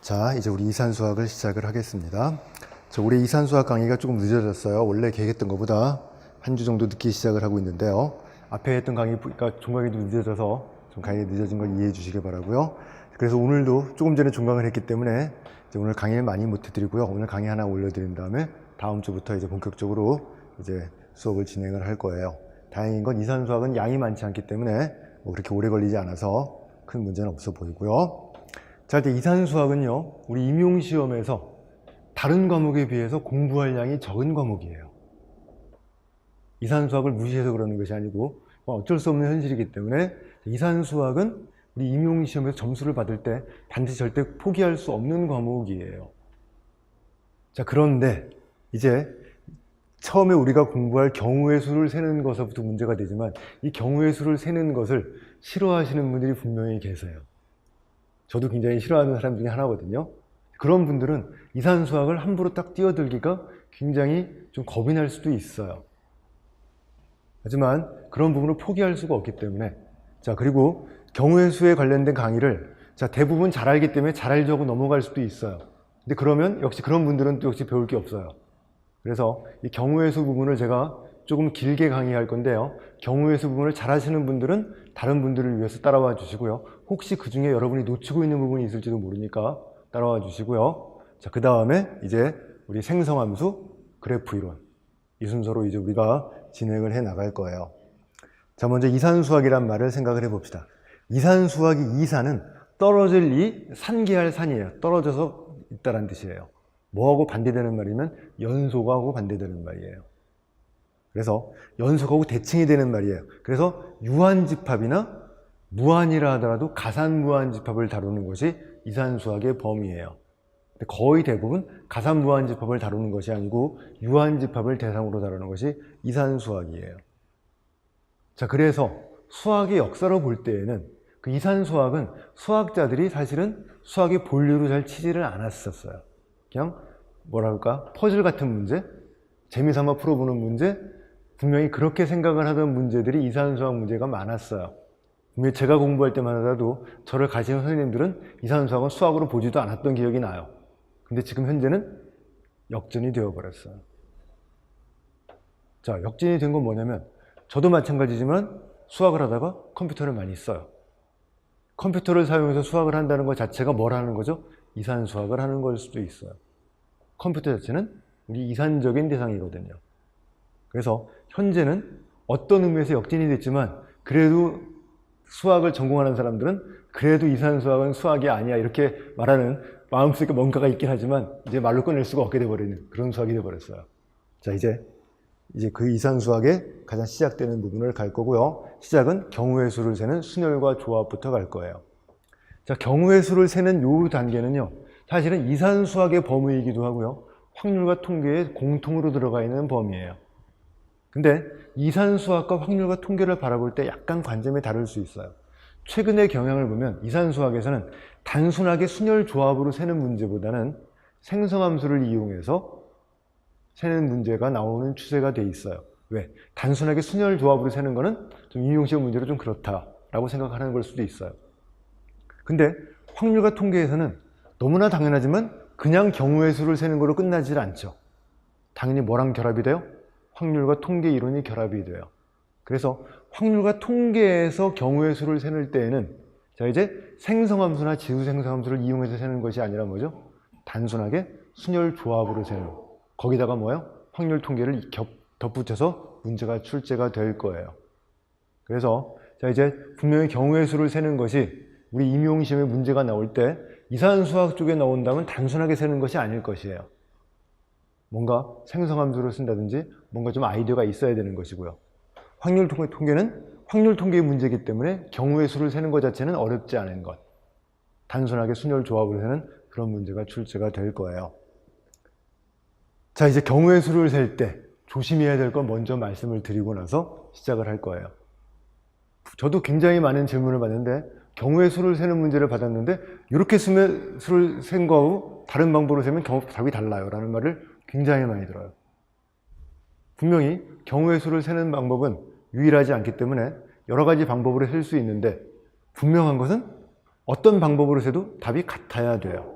자, 이제 우리 이산수학을 시작을 하겠습니다. 올해 이산수학 강의가 조금 늦어졌어요. 원래 계획했던 것보다 한 주 정도 늦게 시작을 하고 있는데요. 앞에 했던 강의가 종강이 좀 늦어져서 좀 강의가 늦어진 걸 이해해 주시기 바라고요. 그래서 오늘도 조금 전에 종강을 했기 때문에 이제 오늘 강의를 많이 못 해드리고요. 오늘 강의 하나 올려드린 다음에 다음 주부터 이제 본격적으로 이제 수업을 진행을 할 거예요. 다행인 건 이산수학은 양이 많지 않기 때문에 뭐 그렇게 오래 걸리지 않아서 큰 문제는 없어 보이고요. 자, 이제 이산수학은요, 우리 임용시험에서 다른 과목에 비해서 공부할 양이 적은 과목이에요. 이산수학을 무시해서 그러는 것이 아니고 어쩔 수 없는 현실이기 때문에 이산수학은 우리 임용시험에서 점수를 받을 때 반드시 절대 포기할 수 없는 과목이에요. 자, 그런데 이제 처음에 우리가 공부할 경우의 수를 세는 것부터 문제가 되지만 이 경우의 수를 세는 것을 싫어하시는 분들이 분명히 계세요. 저도 굉장히 싫어하는 사람 중에 하나거든요. 그런 분들은 이산수학을 함부로 딱 뛰어들기가 굉장히 좀 겁이 날 수도 있어요. 하지만 그런 부분을 포기할 수가 없기 때문에, 자, 그리고 경우의 수에 관련된 강의를 대부분 잘 알기 때문에 잘 알죠 하고 넘어갈 수도 있어요. 근데 그러면 역시 그런 분들은 또 역시 배울 게 없어요. 그래서 이 경우의 수 부분을 제가 조금 길게 강의할 건데요. 경우의 수 부분을 잘 하시는 분들은 다른 분들을 위해서 따라와 주시고요. 혹시 그 중에 여러분이 놓치고 있는 부분이 있을지도 모르니까 따라와 주시고요. 자, 그 다음에 이제 우리 생성함수, 그래프 이론, 이 순서로 이제 우리가 진행을 해 나갈 거예요. 자, 먼저 이산수학이란 말을 생각을 해 봅시다. 이산수학이 이산은 떨어질 이, 산계할 산이에요. 떨어져서 있다는 뜻이에요. 뭐하고 반대되는 말이면 연속하고 반대되는 말이에요. 그래서 연속하고 대칭이 되는 말이에요. 그래서 유한집합이나 무한이라 하더라도 가산무한집합을 다루는 것이 이산수학의 범위예요. 거의 대부분 가산무한집합을 다루는 것이 아니고 유한집합을 대상으로 다루는 것이 이산수학이에요. 자, 그래서 수학의 역사로 볼 때에는 그 이산수학은 수학자들이 사실은 수학의 본류로 잘 치지를 않았었어요. 그냥 뭐랄까 퍼즐 같은 문제, 재미삼아 풀어보는 문제, 분명히 그렇게 생각을 하던 문제들이 이산수학 문제가 많았어요. 분명히 제가 공부할 때마다도 저를 가르치는 선생님들은 이산수학은 수학으로 보지도 않았던 기억이 나요. 근데 지금 현재는 역전이 되어버렸어요. 자, 역전이 된 건 뭐냐면 저도 마찬가지지만 수학을 하다가 컴퓨터를 많이 써요. 컴퓨터를 사용해서 수학을 한다는 것 자체가 뭘 하는 거죠? 이산수학을 하는 걸 수도 있어요. 컴퓨터 자체는 우리 이산적인 대상이거든요. 그래서 현재는 어떤 의미에서 역전이 됐지만 그래도 수학을 전공하는 사람들은 그래도 이산수학은 수학이 아니야 이렇게 말하는 마음속에 뭔가가 있긴 하지만 이제 말로 꺼낼 수가 없게 돼버리는 그런 수학이 돼버렸어요. 자, 이제 그 이산수학의 가장 시작되는 부분을 갈 거고요. 시작은 경우의 수를 세는 순열과 조합부터 갈 거예요. 자, 경우의 수를 세는 요 단계는요, 사실은 이산수학의 범위이기도 하고요, 확률과 통계에 공통으로 들어가 있는 범위예요. 근데 이산수학과 확률과 통계를 바라볼 때 약간 관점이 다를 수 있어요. 최근의 경향을 보면 이산수학에서는 단순하게 순열 조합으로 세는 문제보다는 생성함수를 이용해서 세는 문제가 나오는 추세가 돼 있어요. 왜? 단순하게 순열 조합으로 세는 거는 좀 임용시험 문제로 좀 그렇다라고 생각하는 걸 수도 있어요. 근데 확률과 통계에서는 너무나 당연하지만 그냥 경우의 수를 세는 거로 끝나질 않죠. 당연히 뭐랑 결합이 돼요? 확률과 통계 이론이 결합이 돼요. 그래서 확률과 통계에서 경우의 수를 세는 때에는 자, 이제 생성함수나 지수생성함수를 이용해서 세는 것이 아니라 뭐죠? 단순하게 순열 조합으로 세는, 거기다가 뭐예요? 확률 통계를 덧붙여서 문제가 출제가 될 거예요. 그래서 자, 이제 분명히 경우의 수를 세는 것이 우리 임용시험에 문제가 나올 때 이산수학 쪽에 나온다면 단순하게 세는 것이 아닐 것이에요. 뭔가 생성함수를 쓴다든지 뭔가 좀 아이디어가 있어야 되는 것이고요. 확률 통계는 확률 통계의 문제이기 때문에 경우의 수를 세는 것 자체는 어렵지 않은 것. 단순하게 순열 조합으로 세는 그런 문제가 출제가 될 거예요. 자, 이제 경우의 수를 셀 때 조심해야 될 건 먼저 말씀을 드리고 나서 시작을 할 거예요. 저도 굉장히 많은 질문을 받는데 경우의 수를 세는 문제를 받았는데 이렇게 수를 센 거하고 다른 방법으로 세면 답이 달라요 라는 말을 굉장히 많이 들어요. 분명히 경우의 수를 세는 방법은 유일하지 않기 때문에 여러 가지 방법으로 셀 수 있는데 분명한 것은 어떤 방법으로 세도 답이 같아야 돼요.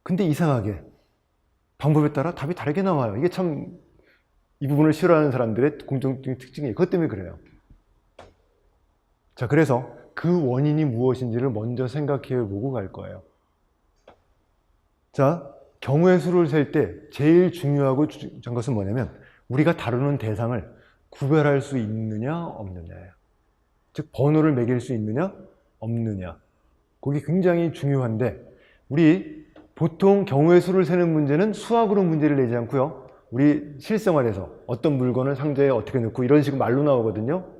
근데 이상하게 방법에 따라 답이 다르게 나와요. 이게 참 이 부분을 싫어하는 사람들의 공통적인 특징이에요. 그것 때문에 그래요. 자, 그래서 그 원인이 무엇인지를 먼저 생각해 보고 갈 거예요. 자, 경우의 수를 셀 때 제일 중요하고 중요한 것은 뭐냐면 우리가 다루는 대상을 구별할 수 있느냐 없느냐예요. 즉 번호를 매길 수 있느냐 없느냐. 그게 굉장히 중요한데 우리 보통 경우의 수를 세는 문제는 수학으로 문제를 내지 않고요. 우리 실생활에서 어떤 물건을 상자에 어떻게 넣고 이런 식으로 말로 나오거든요.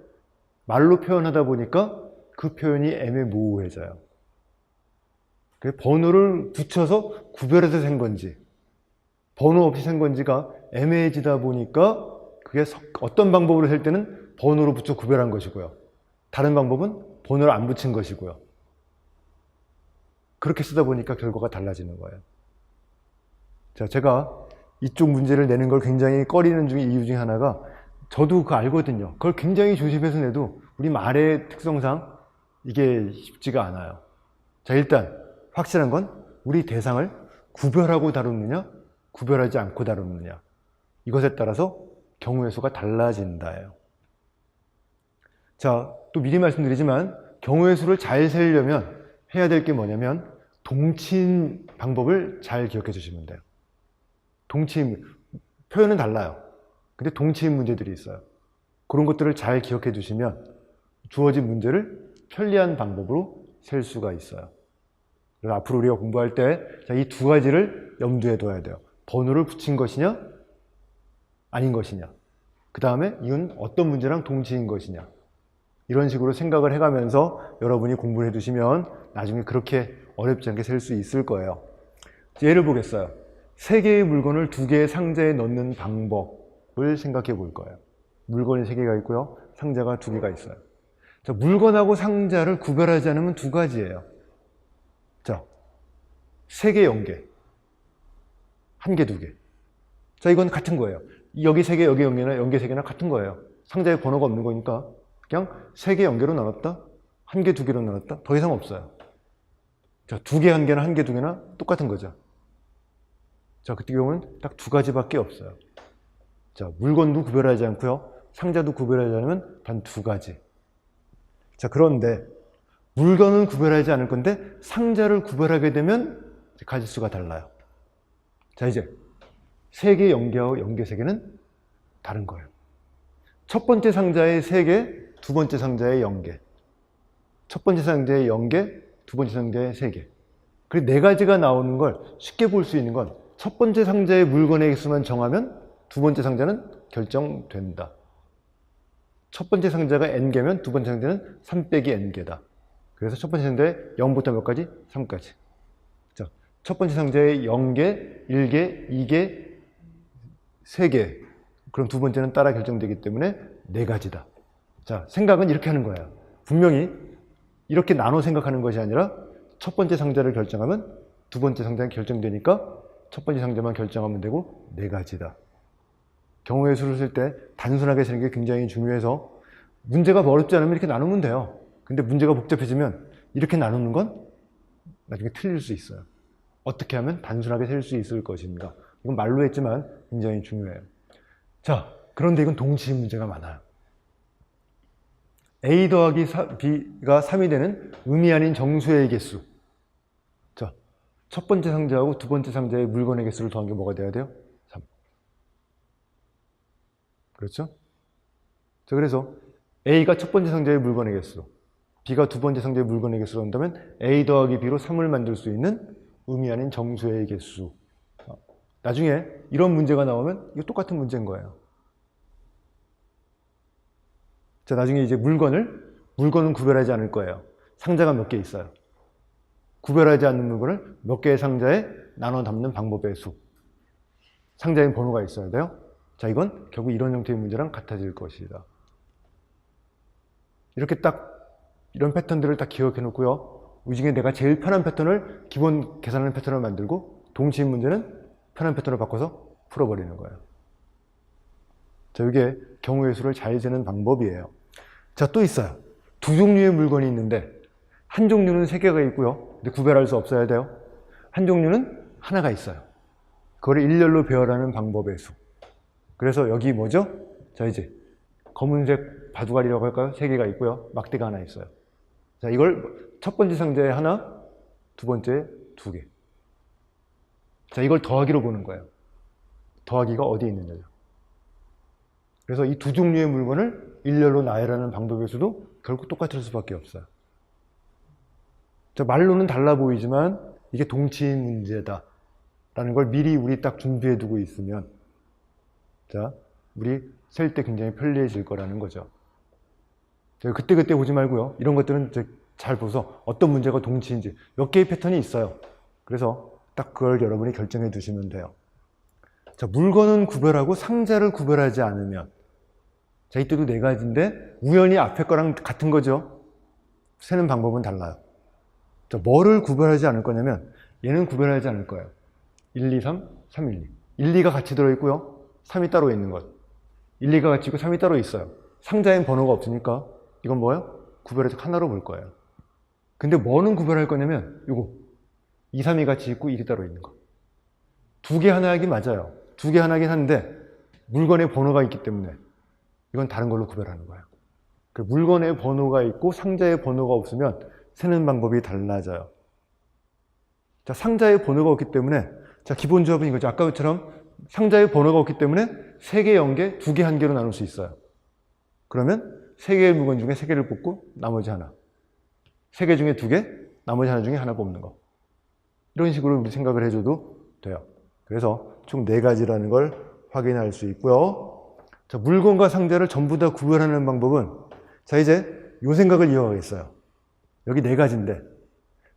말로 표현하다 보니까 그 표현이 애매모호해져요. 번호를 붙여서 구별해서 센 건지 번호 없이 센 건지가 애매해지다 보니까 그게 어떤 방법으로 셀 때는 번호로 붙여 구별한 것이고요. 다른 방법은 번호를 안 붙인 것이고요. 그렇게 쓰다 보니까 결과가 달라지는 거예요. 자, 제가 이쪽 문제를 내는 걸 굉장히 꺼리는 이유 중에 하나가 저도 그거 알거든요. 그걸 굉장히 조심해서 내도 우리 말의 특성상 이게 쉽지가 않아요. 자, 일단 확실한 건 우리 대상을 구별하고 다루느냐 구별하지 않고 다루느냐 이것에 따라서 경우의 수가 달라진다예요. 자, 또 미리 말씀드리지만 경우의 수를 잘 세려면 해야 될 게 뭐냐면 동치인 방법을 잘 기억해 주시면 돼요. 동치인 표현은 달라요. 근데 동치인 문제들이 있어요. 그런 것들을 잘 기억해 두시면 주어진 문제를 편리한 방법으로 셀 수가 있어요. 그래서 앞으로 우리가 공부할 때 이 두 가지를 염두에 둬야 돼요. 번호를 붙인 것이냐 아닌 것이냐, 그 다음에 이건 어떤 문제랑 동치인 것이냐, 이런 식으로 생각을 해가면서 여러분이 공부를 해두시면 나중에 그렇게 어렵지 않게 셀 수 있을 거예요. 예를 보겠어요. 3개의 물건을 2개의 상자에 넣는 방법을 생각해 볼 거예요. 물건이 3개가 있고요. 상자가 2개가 있어요. 자, 물건하고 상자를 구별하지 않으면 2가지예요. 자, 3개, 0개. 1개, 2개. 자, 이건 같은 거예요. 여기 3개, 여기 0개나 0개, 3개나 같은 거예요. 상자에 번호가 없는 거니까 그냥 3개, 0개로 나눴다. 1개, 2개로 나눴다. 더 이상 없어요. 자, 2개, 1개나 1개, 2개나 똑같은 거죠. 자, 그때 경우는 딱 2가지밖에 없어요. 자, 물건도 구별하지 않고요. 상자도 구별하지 않으면 단 2가지. 자, 그런데 물건은 구별하지 않을 건데 상자를 구별하게 되면 가지수가 달라요. 자, 이제 3개 0개하고 0개 3개는 다른 거예요. 첫 번째 상자에 3개, 두 번째 상자에 0개. 첫 번째 상자에 0개, 두 번째 상자에 3개. 그리고 4가지가 나오는 걸 쉽게 볼 수 있는 건 첫 번째 상자의 물건의 개수만 정하면 두 번째 상자는 결정된다. 첫 번째 상자가 n개면 두 번째 상자는 3 빼기 n개다. 그래서 첫 번째 상자에 0부터 몇 가지? 3까지. 자, 첫 번째 상자에 0개, 1개, 2개, 3개. 그럼 두 번째는 따라 결정되기 때문에 4가지다. 자, 생각은 이렇게 하는 거예요. 분명히 이렇게 나눠 생각하는 것이 아니라 첫 번째 상자를 결정하면 두 번째 상자는 결정되니까 첫 번째 상자만 결정하면 되고 4가지다. 경우의 수를 쓸 때 단순하게 쓰는 게 굉장히 중요해서 문제가 어렵지 않으면 이렇게 나누면 돼요. 근데 문제가 복잡해지면 이렇게 나누는 건 나중에 틀릴 수 있어요. 어떻게 하면 단순하게 셀 수 있을 것인가. 이건 말로 했지만 굉장히 중요해요. 자, 그런데 이건 동치인 문제가 많아요. A 더하기 B가 3이 되는 의미 아닌 정수의 개수. 자, 첫 번째 상자하고 두 번째 상자의 물건의 개수를 더한 게 뭐가 돼야 돼요? 3. 그렇죠? 자, 그래서 A가 첫 번째 상자의 물건의 개수, B가 두 번째 상자의 물건의 개수로 한다면 A 더하기 B로 3을 만들 수 있는 의미 아닌 정수의 개수. 나중에 이런 문제가 나오면 이거 똑같은 문제인 거예요. 자, 나중에 이제 물건은 구별하지 않을 거예요. 상자가 몇 개 있어요. 구별하지 않는 물건을 몇 개의 상자에 나눠 담는 방법의 수. 상자에 번호가 있어야 돼요. 자, 이건 결국 이런 형태의 문제랑 같아질 것이다. 이렇게 딱 이런 패턴들을 딱 기억해 놓고요. 이 중에 내가 제일 편한 패턴을 기본 계산하는 패턴을 만들고 동치인 문제는 편한 패턴을 바꿔서 풀어버리는 거예요. 자, 이게 경우의 수를 잘 세는 방법이에요. 자, 또 있어요. 2종류의 물건이 있는데 한 종류는 3개가 있고요. 근데 구별할 수 없어야 돼요. 한 종류는 하나가 있어요. 그걸 일렬로 배열하는 방법의 수. 그래서 여기 뭐죠? 자, 이제 검은색 바둑알이라고 할까요? 3개가 있고요. 막대가 하나 있어요. 자, 이걸 첫 번째 상자에 하나, 두 번째에 2개. 자, 이걸 더하기로 보는 거예요. 더하기가 어디에 있느냐죠. 그래서 이 두 종류의 물건을 일렬로 나열하는 방법의 수도 결국 똑같을 수밖에 없어요. 자, 말로는 달라 보이지만 이게 동치인 문제다 라는 걸 미리 우리 딱 준비해 두고 있으면, 자, 우리 셀 때 굉장히 편리해질 거라는 거죠. 그때그때 보지 말고요. 이런 것들은 잘 보서 어떤 문제가 동치인지 몇 개의 패턴이 있어요. 그래서 딱 그걸 여러분이 결정해 두시면 돼요. 자, 물건은 구별하고 상자를 구별하지 않으면, 자, 이때도 4가지인데 우연히 앞에 거랑 같은 거죠. 세는 방법은 달라요. 자, 뭐를 구별하지 않을 거냐면 얘는 구별하지 않을 거예요. 1, 2, 3, 3, 1, 2. 1, 2가 같이 들어있고요. 3이 따로 있는 것. 1, 2가 같이 있고 3이 따로 있어요. 상자엔 번호가 없으니까 이건 뭐예요? 구별해서 하나로 볼 거예요. 근데 뭐는 구별할 거냐면 요거 2, 3이 같이 있고 1이 따로 있는 거. 2개 하나이긴 맞아요. 2개 하나긴 한데 물건에 번호가 있기 때문에 이건 다른 걸로 구별하는 거예요. 물건에 번호가 있고 상자에 번호가 없으면 세는 방법이 달라져요. 자, 상자에 번호가 없기 때문에, 자, 기본 조합은 이거죠. 아까처럼 상자에 번호가 없기 때문에 3개 0개, 2개 1개로 나눌 수 있어요. 그러면 3개의 물건 중에 3개를 뽑고 나머지 하나. 3개 중에 2개, 나머지 하나 중에 하나 뽑는 거. 이런 식으로 우리 생각을 해줘도 돼요. 그래서 총 4가지라는 걸 확인할 수 있고요. 자, 물건과 상자를 전부 다 구별하는 방법은, 자, 이제 요 생각을 이어가겠어요. 여기 4가지인데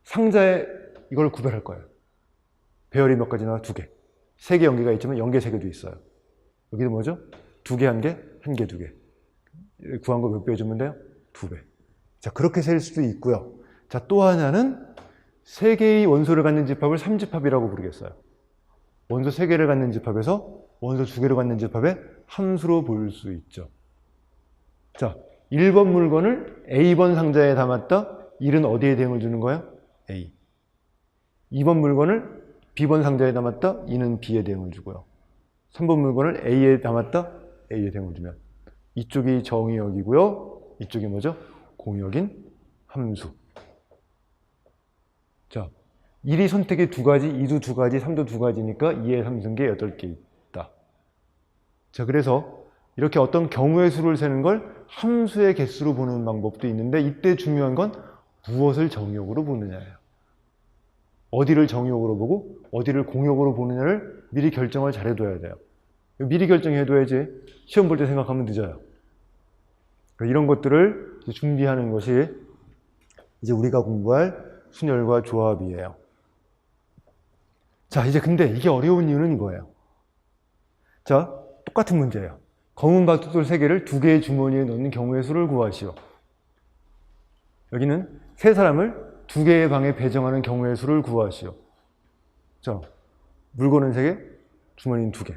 상자에 이걸 구별할 거예요. 배열이 몇 가지나? 2개. 3개 0개가 있지만 0개 3개도 있어요. 여기도 뭐죠? 2개 1개, 1개 2개. 구한 거 몇 배 해주면 돼요? 2배. 자, 그렇게 셀 수도 있고요. 자, 또 하나는 3개의 원소를 갖는 집합을 3집합이라고 부르겠어요. 원소 3개를 갖는 집합에서 원소 2개를 갖는 집합의 함수로 볼 수 있죠. 자, 1번 물건을 A번 상자에 담았다. 1은 어디에 대응을 주는 거예요? A. 2번 물건을 B번 상자에 담았다. 2는 B에 대응을 주고요. 3번 물건을 A에 담았다. A에 대응을 주면 이쪽이 정의역이고요. 이쪽이 뭐죠? 공역인 함수. 자, 1이 선택이 2가지, 2도 2가지, 3도 2가지니까 2의 함수인 게 8개 있다. 자, 그래서 이렇게 어떤 경우의 수를 세는 걸 함수의 개수로 보는 방법도 있는데, 이때 중요한 건 무엇을 정의역으로 보느냐예요. 어디를 정의역으로 보고 어디를 공역으로 보느냐를 미리 결정을 잘 해둬야 돼요. 미리 결정해둬야지 시험 볼 때 생각하면 늦어요. 이런 것들을 준비하는 것이 이제 우리가 공부할 순열과 조합이에요. 자, 이제 근데 이게 어려운 이유는 이거예요. 자, 똑같은 문제예요. 검은 바둑돌 3개를 2개의 주머니에 넣는 경우의 수를 구하시오. 여기는 3사람을 2개의 방에 배정하는 경우의 수를 구하시오. 자, 물건은 3개, 주머니는 2개.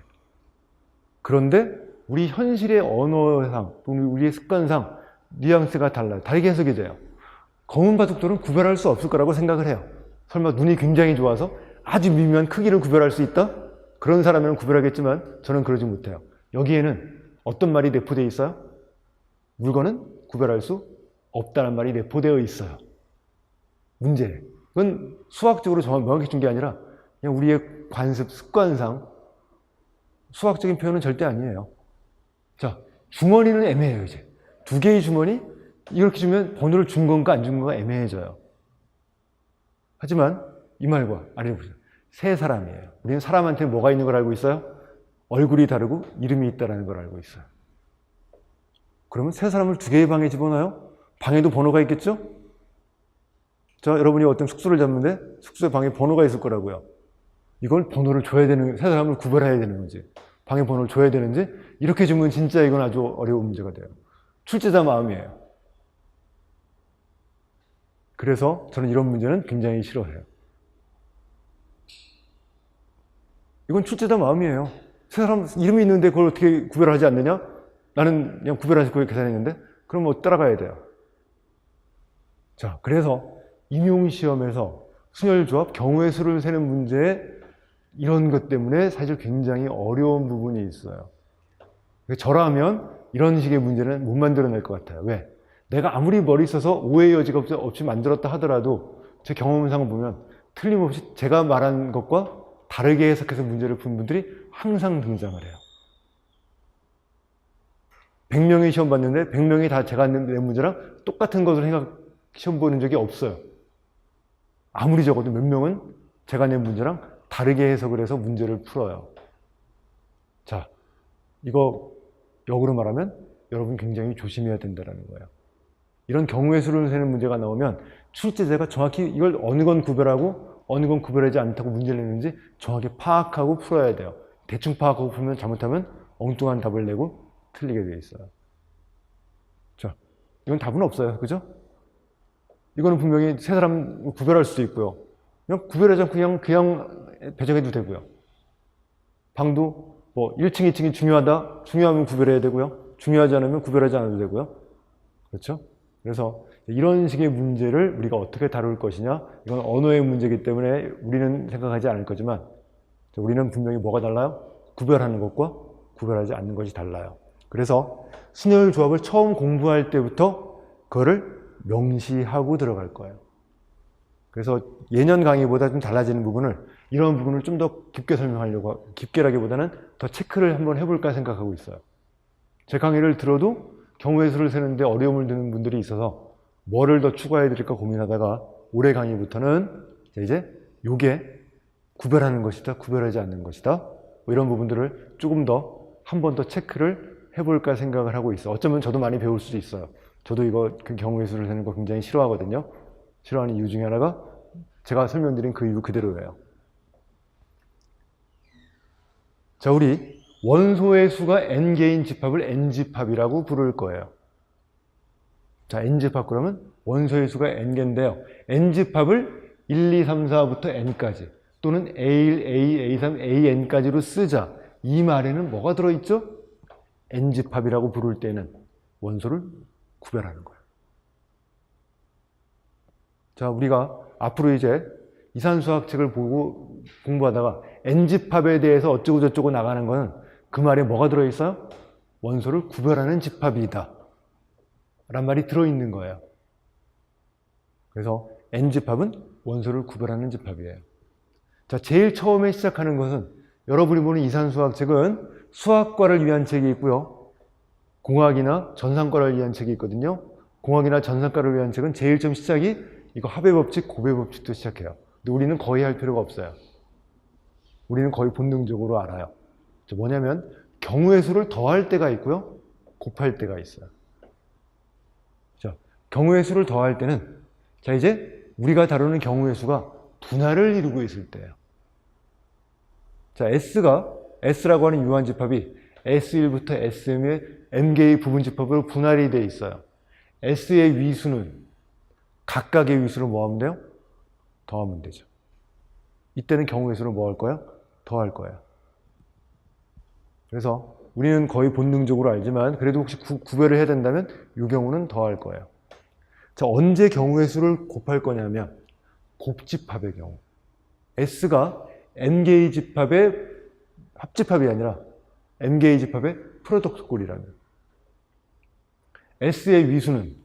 그런데 우리 현실의 언어상, 우리의 습관상 뉘앙스가 달라요. 다르게 해석이 돼요. 검은 바둑돌은 구별할 수 없을 거라고 생각을 해요. 설마 눈이 굉장히 좋아서 아주 미묘한 크기를 구별할 수 있다? 그런 사람은 구별하겠지만 저는 그러지 못해요. 여기에는 어떤 말이 내포되어 있어요? 물건은 구별할 수 없다는 말이 내포되어 있어요. 문제. 그건 수학적으로 명확히 준 게 아니라 그냥 우리의 관습, 습관상 수학적인 표현은 절대 아니에요. 자, 주머니는 애매해요, 이제. 2개의 주머니? 이렇게 주면 번호를 준 건가 안 준 건가 애매해져요. 하지만 이 말과 아래 보세요. 3사람이에요. 우리는 사람한테 뭐가 있는 걸 알고 있어요? 얼굴이 다르고 이름이 있다는 걸 알고 있어요. 그러면 3사람을 2개의 방에 집어넣어요? 방에도 번호가 있겠죠? 자, 여러분이 어떤 숙소를 잡는데 숙소에 방에 번호가 있을 거라고요. 이걸 번호를 줘야 되는, 3사람을 구별해야 되는 건지, 방에 번호를 줘야 되는지, 이렇게 주면 진짜 이건 아주 어려운 문제가 돼요. 출제자 마음이에요. 그래서 저는 이런 문제는 굉장히 싫어해요. 이건 출제자 마음이에요. 3사람 이름이 있는데 그걸 어떻게 구별하지 않느냐? 나는 그냥 구별하지 그걸 계산했는데? 그럼 뭐 따라가야 돼요. 자, 그래서 임용시험에서 순열조합 경우의 수를 세는 문제에 이런 것 때문에 사실 굉장히 어려운 부분이 있어요. 저라면 이런 식의 문제는 못 만들어낼 것 같아요. 왜? 내가 아무리 머리 써서 오해의 여지가 없이 만들었다 하더라도 제 경험상을 보면 틀림없이 제가 말한 것과 다르게 해석해서 문제를 푼 분들이 항상 등장을 해요. 100명이 시험 봤는데 100명이 다 제가 낸 문제랑 똑같은 것을 시험 보는 적이 없어요. 아무리 적어도 몇 명은 제가 낸 문제랑 다르게 해석을 해서 문제를 풀어요. 자, 이거 역으로 말하면 여러분 굉장히 조심해야 된다는 거예요. 이런 경우의 수를 세는 문제가 나오면 출제자가 정확히 이걸 어느 건 구별하고 어느 건 구별하지 않다고 문제를 내는지 정확히 파악하고 풀어야 돼요. 대충 파악하고 풀면 잘못하면 엉뚱한 답을 내고 틀리게 되어 있어요. 자, 이건 답은 없어요. 그죠? 이거는 분명히 세 사람 구별할 수도 있고요. 그냥 구별하지 않고 그냥 배정해도 되고요. 방도 뭐 1층, 2층이 중요하다. 중요하면 구별해야 되고요. 중요하지 않으면 구별하지 않아도 되고요. 그렇죠? 그래서 이런 식의 문제를 우리가 어떻게 다룰 것이냐, 이건 언어의 문제이기 때문에 우리는 생각하지 않을 거지만 우리는 분명히 뭐가 달라요? 구별하는 것과 구별하지 않는 것이 달라요. 그래서 순열 조합을 처음 공부할 때부터 그거를 명시하고 들어갈 거예요. 그래서 예년 강의보다 좀 달라지는 부분을, 이런 부분을 좀 더 깊게 설명하려고, 깊게라기보다는 더 체크를 한번 해볼까 생각하고 있어요. 제 강의를 들어도 경우의 수를 세는데 어려움을 드는 분들이 있어서 뭐를 더 추가해 드릴까 고민하다가 올해 강의부터는 이제 요게 구별하는 것이다, 구별하지 않는 것이다, 뭐 이런 부분들을 조금 더 한 번 더 체크를 해볼까 생각을 하고 있어요. 어쩌면 저도 많이 배울 수도 있어요. 저도 이거 경우의 수를 세는 거 굉장히 싫어하거든요. 싫어하는 이유 중에 하나가 제가 설명드린 그 이유 그대로예요. 자, 우리 원소의 수가 n개인 집합을 n집합이라고 부를 거예요. 자, n집합 그러면 원소의 수가 n개인데요. n집합을 1, 2, 3, 4부터 n까지 또는 A1, A2, A3, AN까지로 쓰자. 이 말에는 뭐가 들어있죠? n집합이라고 부를 때는 원소를 구별하는 거예요. 자, 우리가 앞으로 이제 이산수학책을 보고 공부하다가 n집합에 대해서 어쩌고저쩌고 나가는 거는 그 말에 뭐가 들어있어요? 원소를 구별하는 집합이다 란 말이 들어있는 거예요. 그래서 n집합은 원소를 구별하는 집합이에요. 자, 제일 처음에 시작하는 것은 여러분이 보는 이산수학책은 수학과를 위한 책이 있고요. 공학이나 전산과를 위한 책이 있거든요. 공학이나 전산과를 위한 책은 제일 처음 시작이 이거 합의법칙, 고배법칙도 시작해요. 근데 우리는 거의 할 필요가 없어요. 우리는 거의 본능적으로 알아요. 뭐냐면 경우의 수를 더할 때가 있고요. 곱할 때가 있어요. 자, 경우의 수를 더할 때는 자, 이제 우리가 다루는 경우의 수가 분할을 이루고 있을 때예요. 자, S라고 하는 유한집합이 S1부터 Sm의 M개의 부분집합으로 분할이 되어 있어요. S의 위수는 각각의 위수를 뭐 하면 돼요? 더하면 되죠. 이때는 경우의 수를 뭐 할 거예요? 더할 거예요. 그래서 우리는 거의 본능적으로 알지만 그래도 혹시 구별을 해야 된다면 이 경우는 더할 거예요. 자, 언제 경우의 수를 곱할 거냐면 곱집합의 경우. S가 N개의 집합의 합집합이 아니라 M개의 집합의 프로덕트꼴이라면 S의 위수는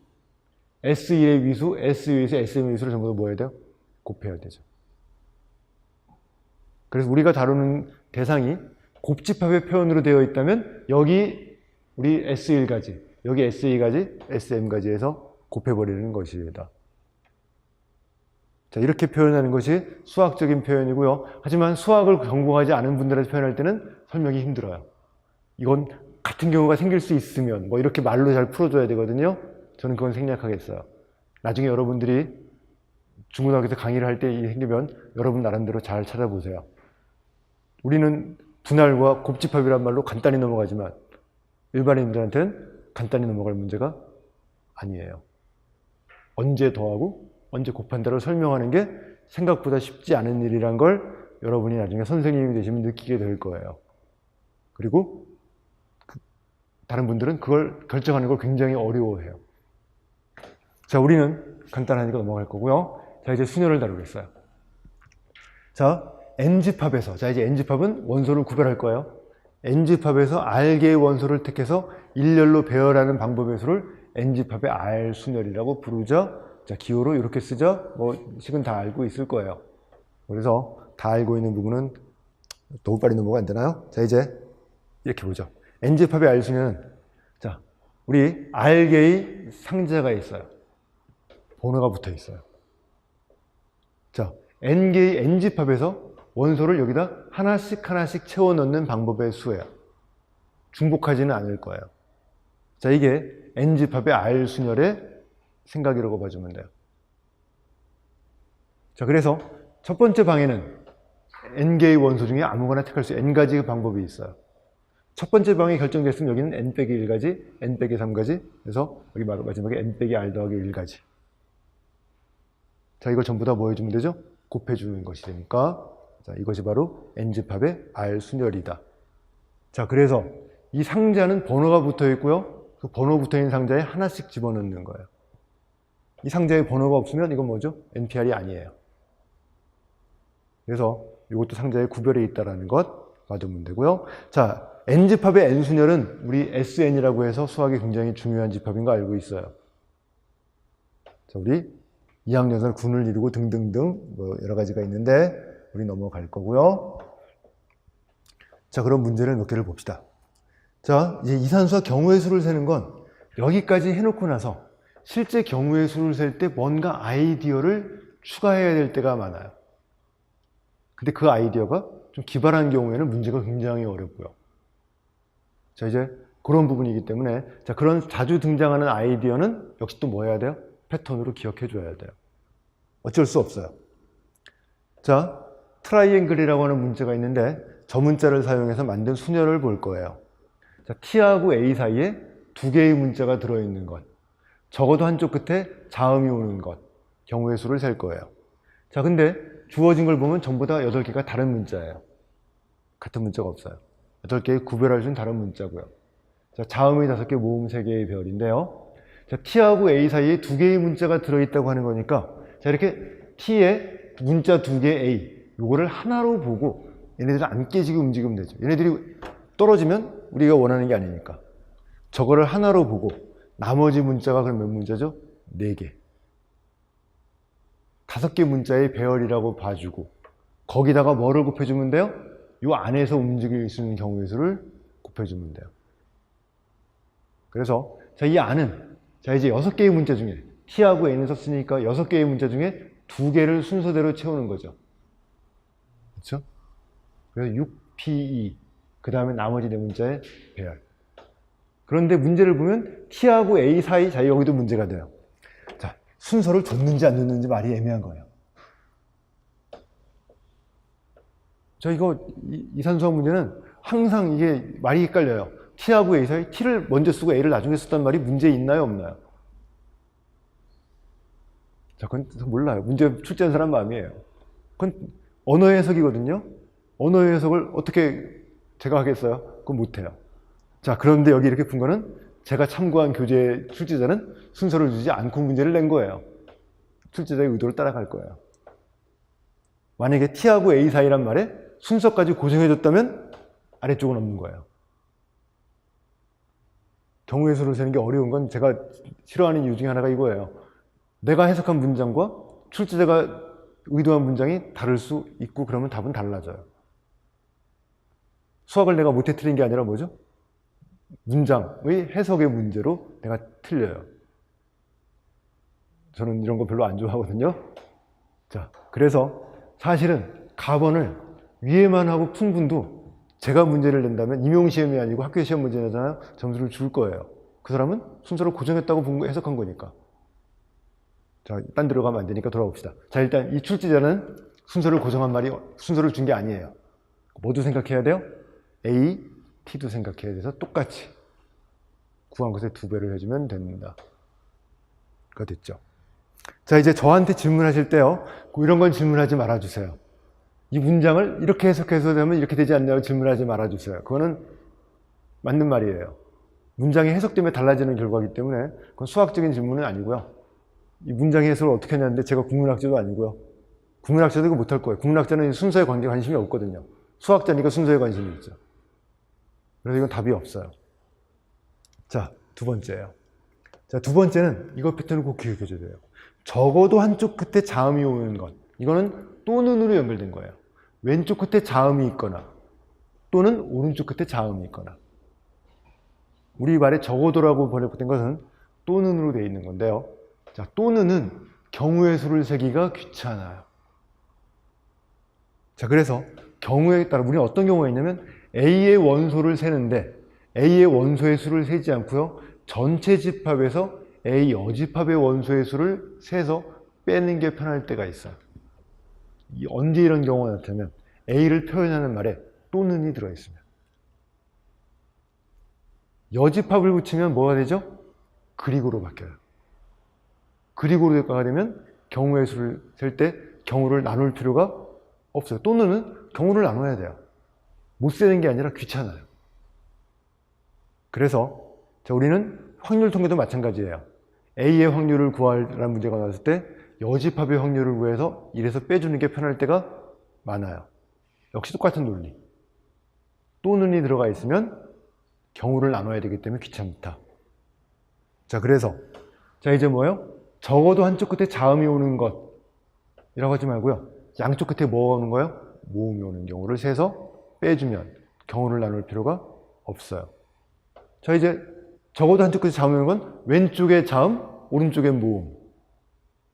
S1의 위수, S2의 위수, Sm의 위수를 전부 다 뭐 해야 돼요? 곱해야 되죠. 그래서 우리가 다루는 대상이 곱집합의 표현으로 되어 있다면 여기 우리 S1까지, 여기 S2까지, Sm까지 해서 곱해버리는 것이다. 자, 이렇게 표현하는 것이 수학적인 표현이고요. 하지만 수학을 전공하지 않은 분들한테 표현할 때는 설명이 힘들어요. 이건 같은 경우가 생길 수 있으면 뭐 이렇게 말로 잘 풀어줘야 되거든요. 저는 그건 생략하겠어요. 나중에 여러분들이 중고등학교에서 강의를 할 때 생기면 여러분 나름대로 잘 찾아보세요. 우리는 분할과 곱집합이란 말로 간단히 넘어가지만 일반인들한테는 간단히 넘어갈 문제가 아니에요. 언제 더하고 언제 곱한다를 설명하는 게 생각보다 쉽지 않은 일이란 걸 여러분이 나중에 선생님이 되시면 느끼게 될 거예요. 그리고 다른 분들은 그걸 결정하는 걸 굉장히 어려워해요. 자, 우리는 간단하니까 넘어갈 거고요. 자, 이제 순열을 다루겠어요. 자, N집합에서, 자 이제 N집합은 원소를 구별할 거예요. N집합에서 R개의 원소를 택해서 일렬로 배열하는 방법의 수를 N집합의 R순열이라고 부르죠. 자, 기호로 이렇게 쓰죠. 뭐 식은 다 알고 있을 거예요. 그래서 다 알고 있는 부분은 너무 빨리 넘어가 안 되나요? 자, 이제 이렇게 보죠. N집합의 R순열은, 자, 우리 R개의 상자가 있어요. 번호가 붙어 있어요. 자, N개의 N집합에서 원소를 여기다 하나씩 하나씩 채워 넣는 방법의 수예요. 중복하지는 않을 거예요. 자, 이게 N집합의 R순열의 생각이라고 봐주면 돼요. 자, 그래서 첫 번째 방에는 N개의 원소 중에 아무거나 택할 수 N가지 방법이 있어요. 첫 번째 방이 결정됐으면 여기는 N-1가지, N-3가지, 그래서 여기 마지막에 N-R 더하기 1가지. 자, 이걸 전부 다 뭐 해주면 되죠? 곱해주는 것이 되니까, 자, 이것이 바로 N집합의 R순열이다. 자, 그래서 이 상자는 번호가 붙어 있고요. 그 번호 붙어 있는 상자에 하나씩 집어넣는 거예요. 이 상자에 번호가 없으면 이건 뭐죠? NPR이 아니에요. 그래서 이것도 상자에 구별이 있다는 것 봐두면 되고요. 자, N집합의 N순열은 우리 SN이라고 해서 수학에 굉장히 중요한 집합인 거 알고 있어요. 자, 우리 2학년에서 군을 이루고 등등등 뭐 여러 가지가 있는데 우리 넘어갈 거고요. 자, 그럼 문제를 몇 개를 봅시다. 자, 이제 이산수와 경우의 수를 세는 건 여기까지 해놓고 나서 실제 경우의 수를 셀 때 뭔가 아이디어를 추가해야 될 때가 많아요. 근데 그 아이디어가 좀 기발한 경우에는 문제가 굉장히 어렵고요. 자, 이제 그런 부분이기 때문에, 자, 그런 자주 등장하는 아이디어는 역시 또 뭐 해야 돼요? 패턴으로 기억해 줘야 돼요. 어쩔 수 없어요. 자, 트라이앵글이라고 하는 문자가 있는데 저 문자를 사용해서 만든 순열을 볼 거예요. 자, T하고 A 사이에 두 개의 문자가 들어있는 것, 적어도 한쪽 끝에 자음이 오는 것, 경우의 수를 셀 거예요. 자, 근데 주어진 걸 보면 전부 다 8개가 다른 문자예요. 같은 문자가 없어요. 8개 구별할 수 있는 다른 문자고요. 자, 자음이 5개, 모음 3개의 별인데요. 자, T하고 A 사이에 두 개의 문자가 들어있다고 하는 거니까, 자, 이렇게 T에 문자 2개 A, 요거를 하나로 보고 얘네들은 안 깨지게 움직이면 되죠. 얘네들이 떨어지면 우리가 원하는 게 아니니까. 저거를 하나로 보고 나머지 문자가 그럼 몇 문자죠? 4개. 5개 문자의 배열이라고 봐주고 거기다가 뭐를 곱해주면 돼요? 요 안에서 움직일 수 있는 경우의 수를 곱해주면 돼요. 그래서 자, 이 안은 자, 이제 6개의 문자 중에 T하고 N을 썼으니까 6개의 문자 중에 2개를 순서대로 채우는 거죠. 그렇죠? 그래서 6PE, 그 다음에 나머지 4문자의 배열. 그런데 문제를 보면 T하고 A 사이, 자, 여기도 문제가 돼요. 자, 순서를 줬는지 안 줬는지 말이 애매한 거예요. 자, 이거 이산수학 문제는 항상 이게 말이 헷갈려요. T하고 A 사이, T를 먼저 쓰고 A를 나중에 썼단 말이 문제 있나요, 없나요? 자, 그건 몰라요. 문제 출제한 사람 마음이에요. 그건 언어 해석이거든요. 언어 해석을 어떻게 제가 하겠어요? 그건 못해요. 자, 그런데 여기 이렇게 푼 거는 제가 참고한 교재 출제자는 순서를 주지 않고 문제를 낸 거예요. 출제자의 의도를 따라갈 거예요. 만약에 T하고 A 사이란 말에 순서까지 고정해줬다면 아래쪽은 없는 거예요. 경우의 수를 세는 게 어려운 건 제가 싫어하는 이유 중에 하나가 이거예요. 내가 해석한 문장과 출제자가 의도한 문장이 다를 수 있고 그러면 답은 달라져요. 수학을 내가 못해 틀린 게 아니라 뭐죠? 문장의 해석의 문제로 내가 틀려요. 저는 이런 거 별로 안 좋아하거든요. 자, 그래서 사실은 가번을 위에만 하고 푼 분도 제가 문제를 낸다면 임용시험이 아니고 학교 시험 문제 내잖아요. 점수를 줄 거예요. 그 사람은 순서를 고정했다고 해석한 거니까. 자, 딴 데로 가면 안 되니까 돌아봅시다. 자, 일단 이 출제자는 순서를 고정한 말이 순서를 준 게 아니에요. 모두 생각해야 돼요. A, T도 생각해야 돼서 똑같이 구한 것에 2배를 해주면 됩니다. 가 됐죠. 자, 이제 저한테 질문하실 때요. 이런 건 질문하지 말아주세요. 이 문장을 이렇게 해석해서 되면 이렇게 되지 않냐고 질문하지 말아주세요. 그거는 맞는 말이에요. 문장이 해석 때문에 달라지는 결과이기 때문에 그건 수학적인 질문은 아니고요. 이 문장의 해석을 어떻게 했냐는데 제가 국문학자도 아니고요. 국문학자도 이거 못할 거예요. 국문학자는 순서에 관심이 없거든요. 수학자니까 순서에 관심이 있죠. 그래서 이건 답이 없어요. 자, 두 번째예요. 자, 두 번째는 이거 패턴을 꼭 기억해 줘야 돼요. 적어도 한쪽 끝에 자음이 오는 것. 이거는 또는으로 연결된 거예요. 왼쪽 끝에 자음이 있거나 또는 오른쪽 끝에 자음이 있거나. 우리 말에 적어도라고 번역된 것은 또는으로 되어 있는 건데요. 자, 또는은 경우의 수를 세기가 귀찮아요. 자, 그래서 경우에 따라 우리는 어떤 경우가 있냐면 A의 원소를 세는데 A의 원소의 수를 세지 않고요. 전체 집합에서 A 여집합의 원소의 수를 세서 빼는 게 편할 때가 있어요. 언제 이런 경우가 나타나면 A를 표현하는 말에 또는이 들어있습니다. 여집합을 붙이면 뭐가 되죠? 그리고로 바뀌어요. 그리고로가 되면 경우의 수를 셀 때 경우를 나눌 필요가 없어요. 또는은 경우를 나눠야 돼요. 못 세는 게 아니라 귀찮아요. 그래서 우리는 확률 통계도 마찬가지예요. A의 확률을 구하라는 문제가 나왔을 때 여집합의 확률을 구해서 1에서 빼주는 게 편할 때가 많아요. 역시 똑같은 논리. 또는이 들어가 있으면 경우를 나눠야 되기 때문에 귀찮다. 자, 그래서 이제 뭐예요? 적어도 한쪽 끝에 자음이 오는 것이라고 하지 말고요. 양쪽 끝에 뭐가 오는 거예요? 모음이 오는 경우를 세서 빼주면 경우를 나눌 필요가 없어요. 자, 이제 적어도 한쪽 끝에 자음이 오는 건 왼쪽에 자음, 오른쪽에 모음.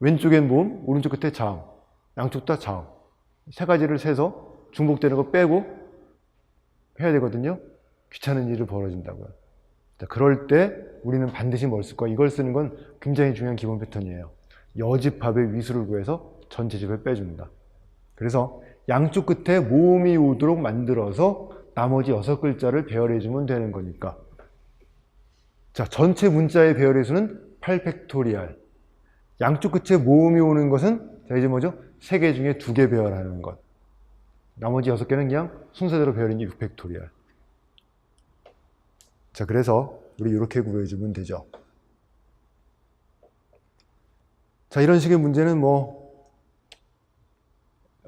왼쪽엔 모음, 오른쪽 끝에 자음. 양쪽 다 자음. 세 가지를 세서 중복되는 거 빼고 해야 되거든요. 귀찮은 일이 벌어진다고요. 자, 그럴 때 우리는 반드시 뭘 쓸 거야? 이걸 쓰는 건 굉장히 중요한 기본 패턴이에요. 여집합의 위수를 구해서 전체 집을 빼준다. 그래서 양쪽 끝에 모음이 오도록 만들어서 나머지 6글자를 배열해주면 되는 거니까. 자, 전체 문자의 배열의 수는 8팩토리알. 양쪽 끝에 모음이 오는 것은 자, 이제 뭐죠? 3개 중에 2개 배열하는 것. 나머지 6개는 그냥 순서대로 배열이니 6팩토리알. 자, 그래서 우리 이렇게 구해주면 되죠. 자, 이런 식의 문제는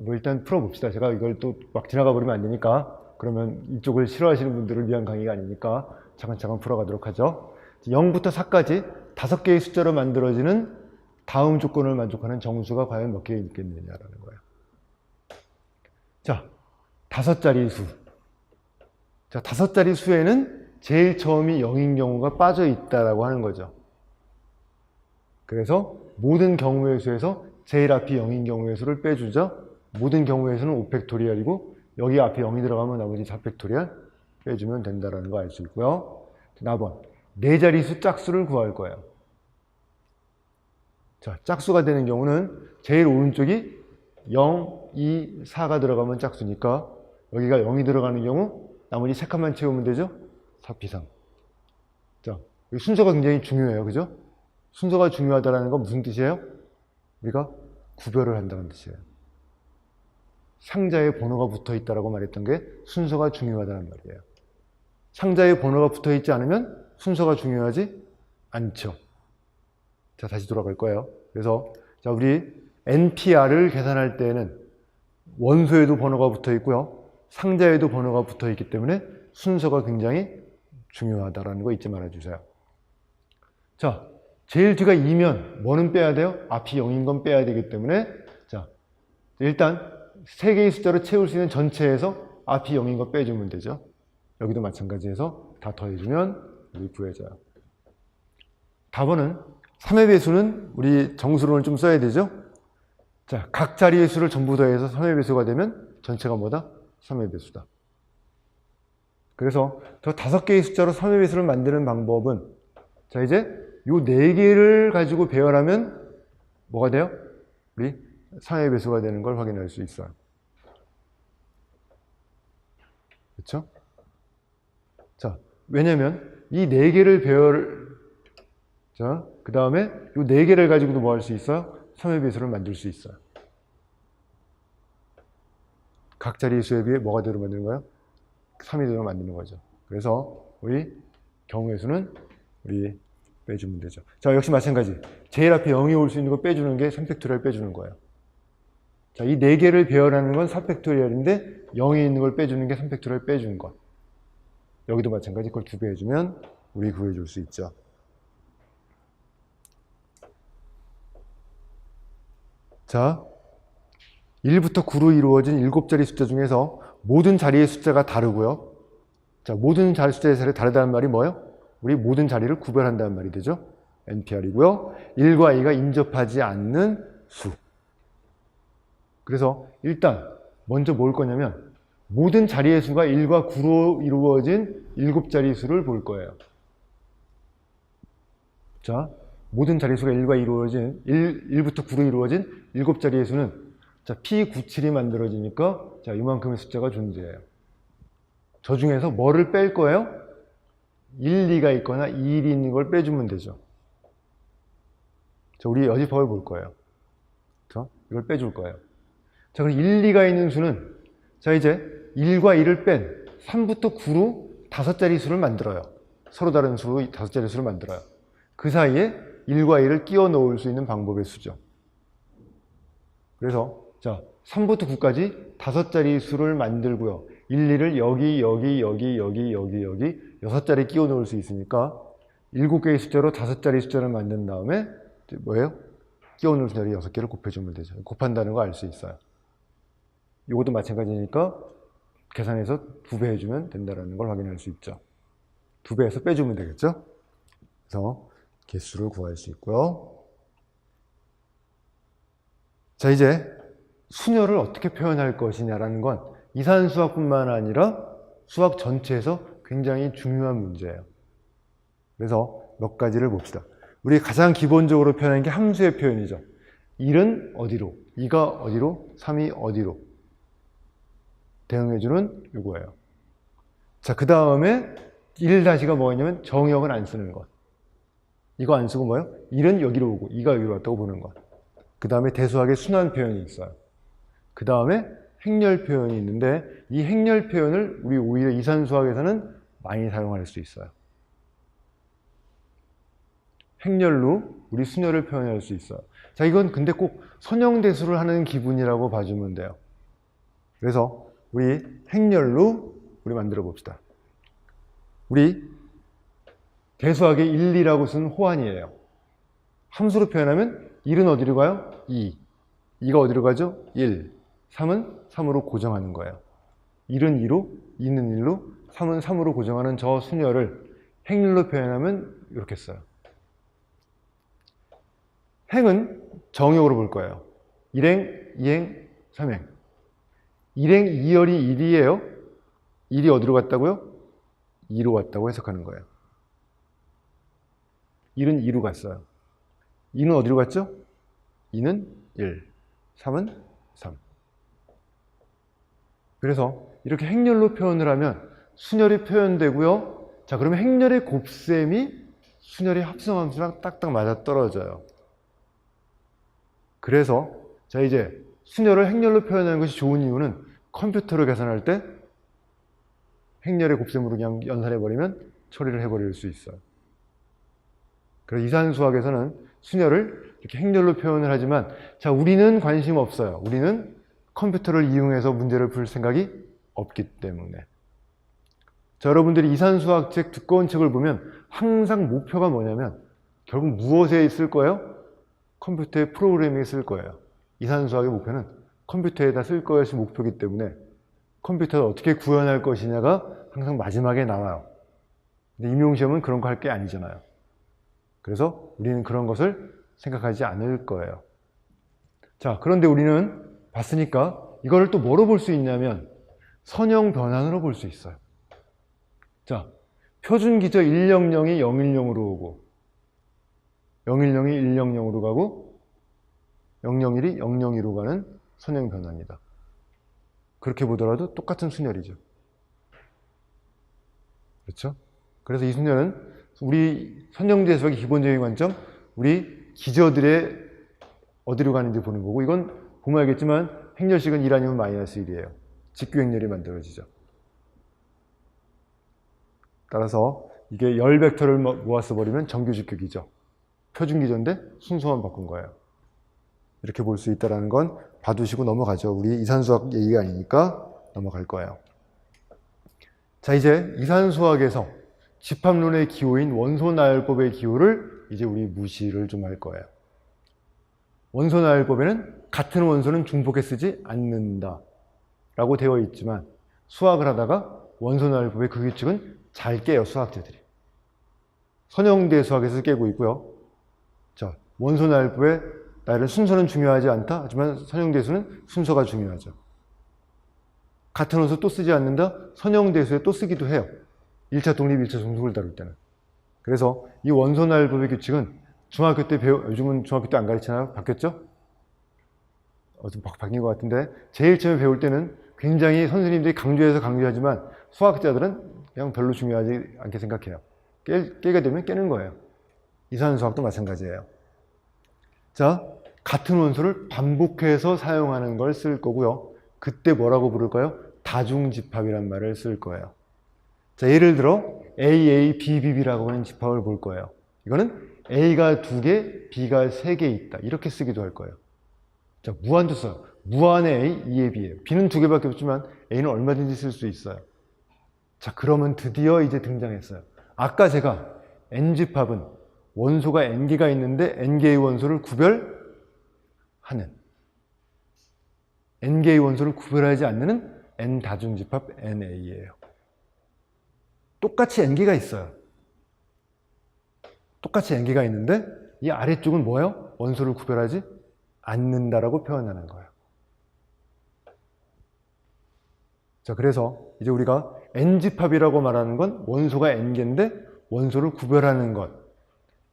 일단 풀어봅시다. 제가 이걸 또 막 지나가 버리면 안 되니까. 그러면 이쪽을 싫어하시는 분들을 위한 강의가 아니니까 차근차근 풀어가도록 하죠. 0부터 4까지 5개의 숫자로 만들어지는 다음 조건을 만족하는 정수가 과연 몇 개 있겠느냐라는 거예요. 자, 5자리 수. 자, 5자리 수에는 제일 처음이 0인 경우가 빠져 있다라고 하는 거죠. 그래서 모든 경우의 수에서 제일 앞이 0인 경우의 수를 빼주죠. 모든 경우의 수는 5팩토리얼이고 여기 앞에 0이 들어가면 나머지 4팩토리얼 빼주면 된다는 거 알 수 있고요. 4번, 4자리수 짝수를 구할 거예요. 자, 짝수가 되는 경우는 제일 오른쪽이 0, 2, 4가 들어가면 짝수니까 여기가 0이 들어가는 경우 나머지 3칸만 채우면 되죠? 4피상. 자, 순서가 굉장히 중요해요. 그죠? 순서가 중요하다는 건 무슨 뜻이에요? 우리가 구별을 한다는 뜻이에요. 상자에 번호가 붙어 있다라고 말했던 게 순서가 중요하다는 말이에요. 상자에 번호가 붙어 있지 않으면 순서가 중요하지 않죠. 자, 다시 돌아갈 거예요. 그래서 자, 우리 NPR을 계산할 때는 원소에도 번호가 붙어 있고요. 상자에도 번호가 붙어 있기 때문에 순서가 굉장히 중요하다라는 거 잊지 말아 주세요. 자, 제일 뒤가 2면 뭐는 빼야 돼요? 앞이 0인 건 빼야 되기 때문에 자, 일단 3개의 숫자로 채울 수 있는 전체에서 앞이 0인 거 빼주면 되죠. 여기도 마찬가지해서 다 더해주면 우리 구해져요. 답은 3의 배수는 우리 정수론을 좀 써야 되죠. 자, 각 자리의 수를 전부 더해서 3의 배수가 되면 전체가 뭐다? 3의 배수다. 그래서 저 5개의 숫자로 3의 배수를 만드는 방법은 자, 이제 요 4개를 가지고 배열하면 뭐가 돼요? 우리 3의 배수가 되는 걸 확인할 수 있어요. 그렇죠? 자, 왜냐면 이 4개를 자, 그 다음에 이 4개를 가지고도 뭐 할 수 있어요? 3의 배수를 만들 수 있어요. 각 자리의 수에 비해 뭐가 되도록 만드는 거예요? 3이 되도록 만드는 거죠. 그래서 우리 경우의 수는 우리 빼주면 되죠. 자, 역시 마찬가지. 제일 앞에 0이 올 수 있는 거 빼주는 게 3팩토리얼 빼주는 거예요. 자, 이 4개를 배열하는 건 4팩토리얼인데 0에 있는 걸 빼주는 게 3팩토리얼 빼주는 것. 여기도 마찬가지 그걸 2배 해주면 우리 구해줄 수 있죠. 자, 1부터 9로 이루어진 7자리 숫자 중에서 모든 자리의 숫자가 다르고요. 자, 모든 자리 숫자의 자리가 다르다는 말이 뭐예요? 우리 모든 자리를 구별한다는 말이 되죠. NPR이고요. 1과 2가 인접하지 않는 수. 그래서 일단 먼저 뭘 거냐면 모든 자리의 수가 1과 9로 이루어진 7자리 수를 볼 거예요. 자, 모든 자리수가 1과 이루어진 1부터 9로 이루어진 7자리의 수는 자, P97이 만들어지니까 자, 이만큼의 숫자가 존재해요. 저 중에서 뭐를 뺄 거예요? 1, 2가 있거나 2, 1이 있는 걸 빼주면 되죠. 자, 우리 여집합을 볼 거예요. 자, 이걸 빼줄 거예요. 자, 그럼 1, 2가 있는 수는 자, 이제 1과 2를 뺀 3부터 9로 5자리 수를 만들어요. 서로 다른 수로 5자리 수를 만들어요. 그 사이에 1과 2를 끼워 넣을 수 있는 방법의 수죠. 그래서 자, 3부터 9까지 5자리 수를 만들고요. 1, 2를 여기 6자리 끼워 넣을 수 있으니까 7개의 숫자로 5자리 숫자를 만든 다음에 뭐예요? 끼워 넣을 숫자를 6개를 곱해주면 되죠. 곱한다는 거 알 수 있어요. 이것도 마찬가지니까 계산해서 2배 해주면 된다는 걸 확인할 수 있죠. 2배해서 빼주면 되겠죠? 그래서 개수를 구할 수 있고요. 자, 이제 수녀를 어떻게 표현할 것이냐라는 건 이산수학뿐만 아니라 수학 전체에서 굉장히 중요한 문제예요. 그래서 몇 가지를 봅시다. 우리 가장 기본적으로 표현하는 게 함수의 표현이죠. 1은 어디로, 2가 어디로, 3이 어디로 대응해주는 이거예요. 자, 그 다음에 1-가 뭐냐면 정역은 안 쓰는 것. 이거 안 쓰고 뭐예요? 1은 여기로 오고 2가 여기로 왔다고 보는 것. 그 다음에 대수학의 순환 표현이 있어요. 그 다음에 행렬 표현이 있는데 이 행렬 표현을 우리 오히려 이산수학에서는 많이 사용할 수 있어요. 행렬로 우리 수녀를 표현할 수 있어요. 자, 이건 근데 꼭 선형대수를 하는 기분이라고 봐주면 돼요. 그래서 우리 행렬로 우리 만들어 봅시다. 우리 대수학의 1, 2라고 쓴 호환이에요. 함수로 표현하면 1은 어디로 가요? 2. 2가 어디로 가죠? 1. 3은 3으로 고정하는 거예요. 1은 2로, 2는 1로, 3은 3으로 고정하는 저 수녀를 행렬로 표현하면 이렇게 써요. 행은 정역으로 볼 거예요. 1행, 2행, 3행. 1행 2열이 1이에요. 1이 어디로 갔다고요? 2로 갔다고 해석하는 거예요. 1은 2로 갔어요. 2는 어디로 갔죠? 2는 1, 3은 3. 그래서 이렇게 행렬로 표현을 하면 순열이 표현되고요. 자, 그러면 행렬의 곱셈이 순열의 합성함수랑 딱딱 맞아떨어져요. 그래서 자, 이제 순열을 행렬로 표현하는 것이 좋은 이유는 컴퓨터로 계산할 때 행렬의 곱셈으로 그냥 연산해버리면 처리를 해버릴 수 있어요. 그래서 이산수학에서는 순열을 이렇게 행렬로 표현을 하지만 자, 우리는 관심 없어요. 우리는 컴퓨터를 이용해서 문제를 풀 생각이 없기 때문에. 자, 여러분들이 이산수학 책, 두꺼운 책을 보면 항상 목표가 뭐냐면 결국 무엇에 있을 거예요? 컴퓨터의 프로그래밍에 쓸 거예요. 이산수학의 목표는 컴퓨터에다 쓸 것이 목표이기 때문에 컴퓨터를 어떻게 구현할 것이냐가 항상 마지막에 나와요. 근데 임용시험은 그런 거 할 게 아니잖아요. 그래서 우리는 그런 것을 생각하지 않을 거예요. 자, 그런데 우리는 봤으니까 이거를 또 뭐로 볼 수 있냐면 선형 변환으로 볼 수 있어요. 자, 표준 기저 100이 010으로 오고 010이 100으로 가고 001이 002로 가는 선형 변환이다. 그렇게 보더라도 똑같은 순열이죠. 그렇죠? 그래서 이 순열은 우리 선형대수학의 기본적인 관점, 우리 기저들의 어디로 가는지 보는 거고, 이건 보면 알겠지만 행렬식은 1 아니면 마이너스 1이에요. 직규 행렬이 만들어지죠. 따라서 이게 열 벡터를 모아서 버리면 정규 직규기죠. 표준 기저인데 순서만 바꾼 거예요. 이렇게 볼 수 있다는 건 봐두시고 넘어가죠. 우리 이산수학 얘기가 아니니까 넘어갈 거예요. 자, 이제 이산수학에서 집합론의 기호인 원소나열법의 기호를 이제 우리 무시를 좀 할 거예요. 원소나열법에는 같은 원소는 중복해 쓰지 않는다 라고 되어 있지만 수학을 하다가 원소나열법의 그 규칙은 잘 깨요, 수학자들이. 선형대 수학에서 깨고 있고요. 자, 원소나열법의 나열은 순서는 중요하지 않다. 하지만 선형대수는 순서가 중요하죠. 같은 원소 또 쓰지 않는다. 선형대수에 또 쓰기도 해요. 1차 독립, 1차 종속을 다룰 때는. 그래서 이 원소나열법의 규칙은 중학교 때 요즘은 중학교 때 안 가르치나요? 바뀌었죠? 좀 바뀐 것 같은데 제일 처음에 배울 때는 굉장히 선생님들이 강조하지만 수학자들은 그냥 별로 중요하지 않게 생각해요. 깨게 되면 깨는 거예요. 이산수학도 마찬가지예요. 자, 같은 원소를 반복해서 사용하는 걸 쓸 거고요. 그때 뭐라고 부를까요? 다중집합이란 말을 쓸 거예요. 자, 예를 들어 AA, BB라고 하는 집합을 볼 거예요. 이거는 A가 2개, B가 3개 있다. 이렇게 쓰기도 할 거예요. 자, 무한도 써요. 무한의 A, 2의 B예요. B는 2개밖에 없지만 A는 얼마든지 쓸 수 있어요. 자, 그러면 드디어 이제 등장했어요. 아까 제가 N집합은 원소가 N개가 있는데 N개의 원소를 구별하는, N개의 원소를 구별하지 않는 N다중집합 NA예요. 똑같이 N개가 있어요. 똑같이 N개가 있는데 이 아래쪽은 뭐예요? 원소를 구별하지 않는다라고 표현하는 거예요. 자, 그래서 이제 우리가 N집합이라고 말하는 건 원소가 N개인데 원소를 구별하는 것.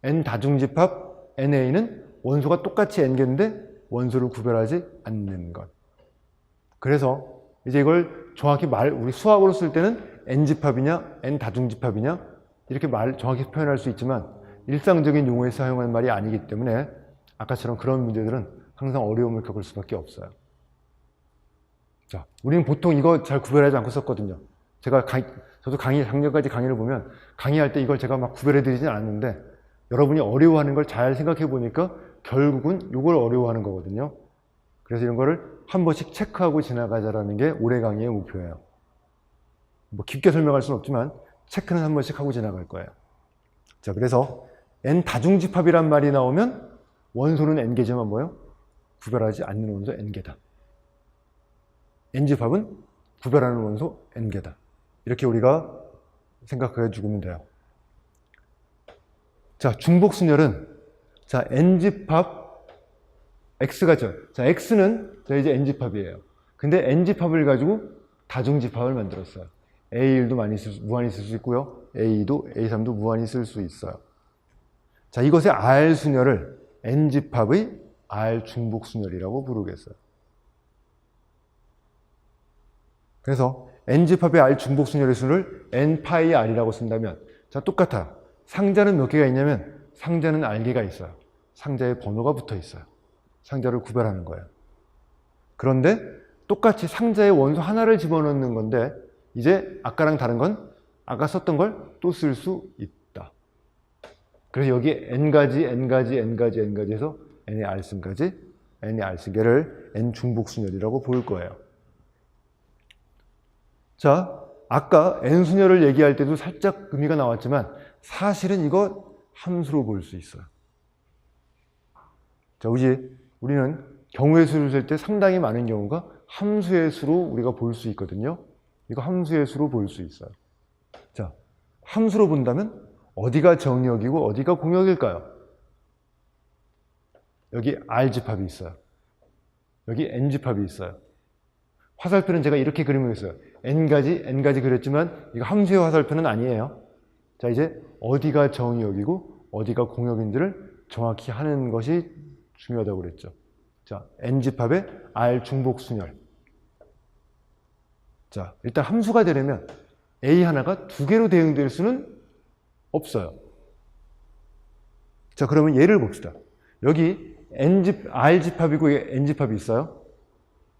N다중집합 NA는 원소가 똑같이 N개인데 원소를 구별하지 않는 것. 그래서 이제 이걸 정확히 우리 수학으로 쓸 때는 N집합이냐 N다중집합이냐 이렇게 정확히 표현할 수 있지만 일상적인 용어에 사용하는 말이 아니기 때문에 아까처럼 그런 문제들은 항상 어려움을 겪을 수밖에 없어요. 자, 우리는 보통 이거 잘 구별하지 않고 썼거든요. 저도 작년까지 강의를 보면 강의할 때 이걸 제가 막 구별해 드리진 않았는데 여러분이 어려워하는 걸 잘 생각해 보니까 결국은 이걸 어려워하는 거거든요. 그래서 이런 거를 한 번씩 체크하고 지나가자라는 게 올해 강의의 목표예요. 뭐 깊게 설명할 수는 없지만 체크는 한 번씩 하고 지나갈 거예요. 자, 그래서 N다중집합이란 말이 나오면 원소는 N개지만 뭐예요? 구별하지 않는 원소 N개다. N집합은 구별하는 원소 N개다. 이렇게 우리가 생각해 주면 돼요. 자, 중복순열은 자, N집합 X가죠. 자, X는 이제 N집합이에요. 근데 N집합을 가지고 다중집합을 만들었어요. A1도 무한히 쓸 수 있고요. A2도 A3도 무한히 쓸 수 있어요. 자, 이것의 R순열을 N집합의 R중복순열이라고 부르겠어요. 그래서 N집합의 R중복순열의 수를 N 파이 R이라고 쓴다면 자, 똑같아. 상자는 몇 개가 있냐면 상자는 R개가 있어요. 상자에 번호가 붙어 있어요. 상자를 구별하는 거예요. 그런데 똑같이 상자에 원소 하나를 집어넣는 건데 이제 아까랑 다른 건 아까 썼던 걸 또 쓸 수 있다. 그래서 여기 N가지 해서 N의 R승까지 N의 R승계를 N중복순열이라고 볼 거예요. 자, 아까 N순열을 얘기할 때도 살짝 의미가 나왔지만 사실은 이거 함수로 볼 수 있어요. 자, 우리는 경우의 수를 쓸 때 상당히 많은 경우가 함수의 수로 우리가 볼 수 있거든요. 이거 함수의 수로 볼 수 있어요. 자, 함수로 본다면 어디가 정역이고 어디가 공역일까요? 여기 R집합이 있어요. 여기 N집합이 있어요. 화살표는 제가 이렇게 그림을 했어요. N가지 그렸지만 이거 함수의 화살표는 아니에요. 자, 이제 어디가 정역이고 어디가 공역인지를 정확히 하는 것이 중요하다고 그랬죠. 자, N집합의 R중복순열. 자, 일단 함수가 되려면 A 하나가 2개로 대응될 수는 없어요. 자, 그러면 예를 봅시다. 여기 R집합이고 N집합이 있어요.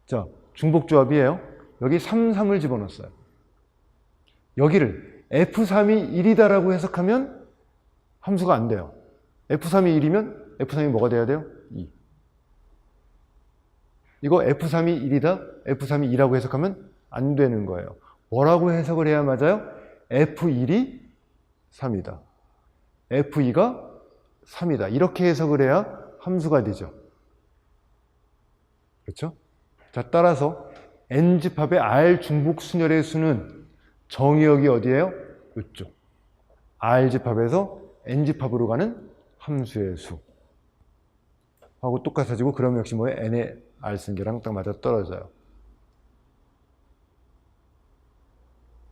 자, 중복조합이에요. 여기 3, 3을 집어넣었어요. 여기를 F3이 1이다라고 해석하면 함수가 안 돼요. F3이 1이면 F3이 뭐가 돼야 돼요? 2. 이거 F3이 1이다, F3이 2라고 해석하면 안 되는 거예요. 뭐라고 해석을 해야 맞아요? F1이 3이다. F2가 3이다. 이렇게 해석을 해야 함수가 되죠. 그렇죠? 자, 따라서 N집합의 R 중복 순열의 수는 정의역이 어디예요? 이쪽. R집합에서 N집합으로 가는 함수의 수. 하고 똑같아지고, 그럼 역시 뭐예요? N의 R승계랑 딱 맞아 떨어져요.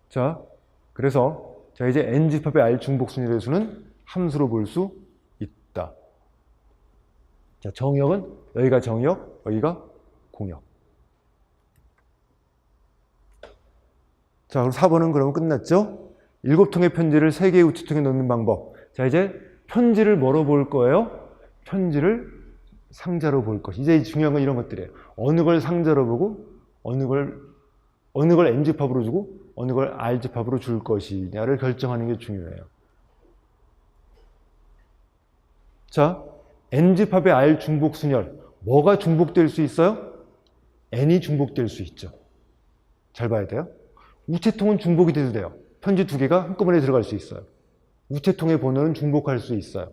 자, 그래서 자 이제 N집합의 R 중복 순열의 수는 함수로 볼 수 있다. 자, 정의역은 여기가 정의역, 여기가 공역. 자, 그럼 4번은 그러면 끝났죠? 7통의 편지를 3개의 우체통에 넣는 방법. 자, 이제 편지를 뭐로 볼 거예요? 편지를 상자로 볼 것. 이제 중요한 건 이런 것들이에요. 어느 걸 상자로 보고, 어느 걸 N집합으로 주고, 어느 걸 R집합으로 줄 것이냐를 결정하는 게 중요해요. 자, N집합의 R 중복 순열. 뭐가 중복될 수 있어요? N이 중복될 수 있죠. 잘 봐야 돼요. 우체통은 중복이 돼도 돼요. 편지 2개가 한꺼번에 들어갈 수 있어요. 우체통의 번호는 중복할 수 있어요.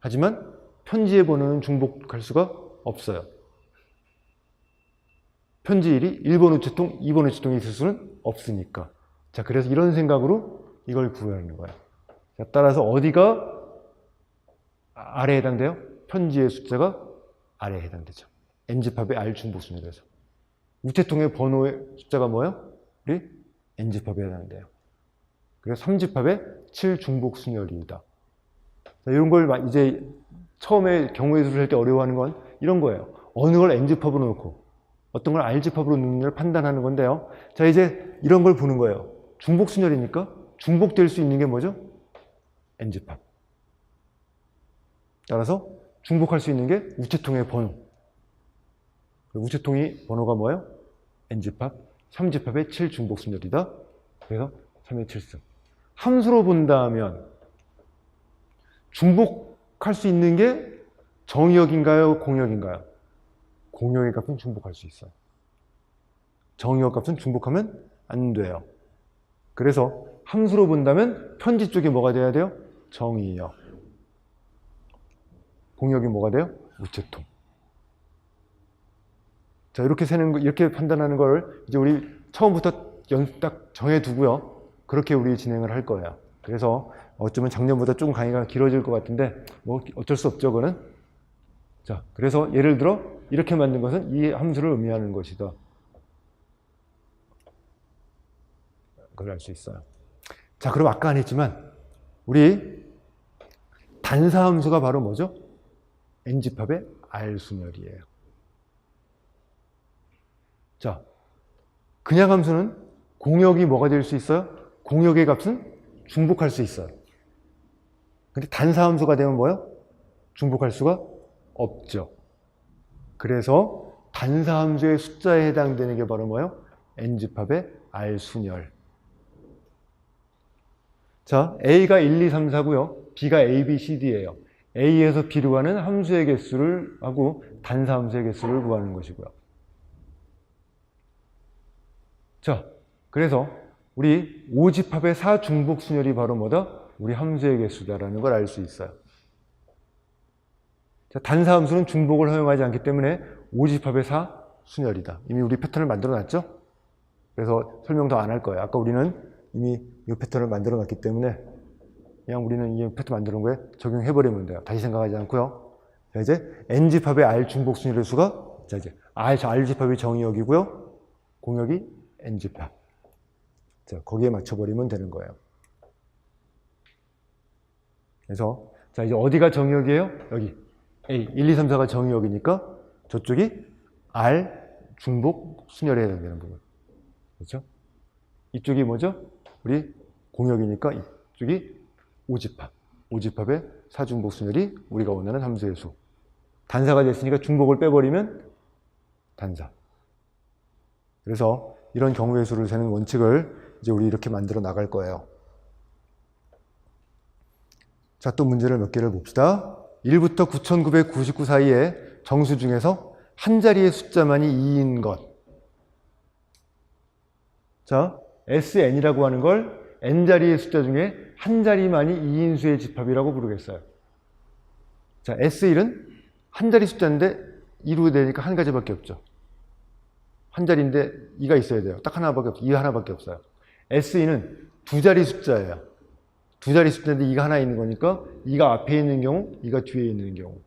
하지만 편지의 번호는 중복할 수가 없어요. 편지 1이 1번 우체통, 2번 우체통에 있을 수는 없으니까. 자, 그래서 이런 생각으로 이걸 구하는 거예요. 자, 따라서 어디가 R에 해당돼요? 편지의 숫자가 R에 해당되죠. N집합의 R 중복순열에서. 우체통의 번호의 숫자가 뭐예요? 우리 N집합에 해당돼요. 그래서 3집합의 7 중복순열이다. 자, 이런 걸 이제 처음에 경우의 수를 할 때 어려워하는 건 이런 거예요. 어느 걸 N집합으로 놓고 어떤 걸 R집합으로 놓는 걸 판단하는 건데요. 자, 이제 이런 걸 보는 거예요. 중복순열이니까 중복될 수 있는 게 뭐죠? N집합. 따라서 중복할 수 있는 게 우체통의 번호. 우체통이 번호가 뭐예요? N집합, 3집합의 7 중복순열이다. 그래서 3의 7승. 함수로 본다면 중복할 수 있는 게 정의역인가요? 공역인가요? 공역의 값은 중복할 수 있어요. 정의역 값은 중복하면 안 돼요. 그래서 함수로 본다면 편지 쪽에 뭐가 돼야 돼요? 정의역. 공역이 뭐가 돼요? 우체통. 자, 이렇게 세는 거, 이렇게 판단하는 걸 이제 우리 처음부터 딱 정해두고요. 그렇게 우리 진행을 할 거예요. 그래서 어쩌면 작년보다 조금 강의가 길어질 것 같은데 뭐 어쩔 수 없죠, 그거는. 자, 그래서 예를 들어 이렇게 만든 것은 이 함수를 의미하는 것이다. 그걸 알 수 있어요. 자, 그럼 아까 안 했지만 우리 단사함수가 바로 뭐죠? N집합의 R순열이에요. 자, 그냥 함수는 공역이 뭐가 될 수 있어요? 공역의 값은 중복할 수 있어요. 근데 단사함수가 되면 뭐예요? 중복할 수가 없죠. 그래서 단사함수의 숫자에 해당되는 게 바로 뭐예요? N집합의 R순열. 자, A가 1, 2, 3, 4고요. B가 A, B, C, D예요. A에서 B로 가는 함수의 개수를 하고 단사함수의 개수를 구하는 것이고요. 자, 그래서 우리 5집합의 4중복순열이 바로 뭐다? 우리 함수의 개수다라는 걸 알 수 있어요. 자, 단사함수는 중복을 허용하지 않기 때문에 5집합의 4순열이다. 이미 우리 패턴을 만들어 놨죠? 그래서 설명 더 안 할 거예요. 아까 우리는 이미 이 패턴을 만들어 놨기 때문에 그냥 우리는 이 패턴 만드는 거에 적용해버리면 돼요. 다시 생각하지 않고요. 자, 이제 N집합의 R 중복순열의 수가, 자, 이제 R집합이 정의역이고요. 공역이 N집합. 자, 거기에 맞춰버리면 되는 거예요. 그래서, 자, 이제 어디가 정의역이에요? 여기. A, 1, 2, 3, 4가 정의역이니까 저쪽이 R 중복 순열에 해당되는 부분. 그렇죠? 이쪽이 뭐죠? 우리 공역이니까 이쪽이 5집합. 5집합의 4중복 순열이 우리가 원하는 함수의 수. 단사가 됐으니까 중복을 빼버리면 단사. 그래서 이런 경우의 수를 세는 원칙을 이제 우리 이렇게 만들어 나갈 거예요. 자, 또 문제를 몇 개를 봅시다. 1부터 9999 사이에 정수 중에서 한 자리의 숫자만이 2인 것. 자, SN이라고 하는 걸 n자리의 숫자 중에 한 자리만이 2인수의 집합이라고 부르겠어요. 자, S1은 한 자리 숫자인데 2로 되니까 한 가지밖에 없죠. 한 자리인데 2가 있어야 돼요. 딱 하나밖에 없어요. 2 하나밖에 없어요. S2는 두 자리 숫자예요. 두 자리 숫자인데 2가 하나 있는 거니까 2가 앞에 있는 경우, 2가 뒤에 있는 경우.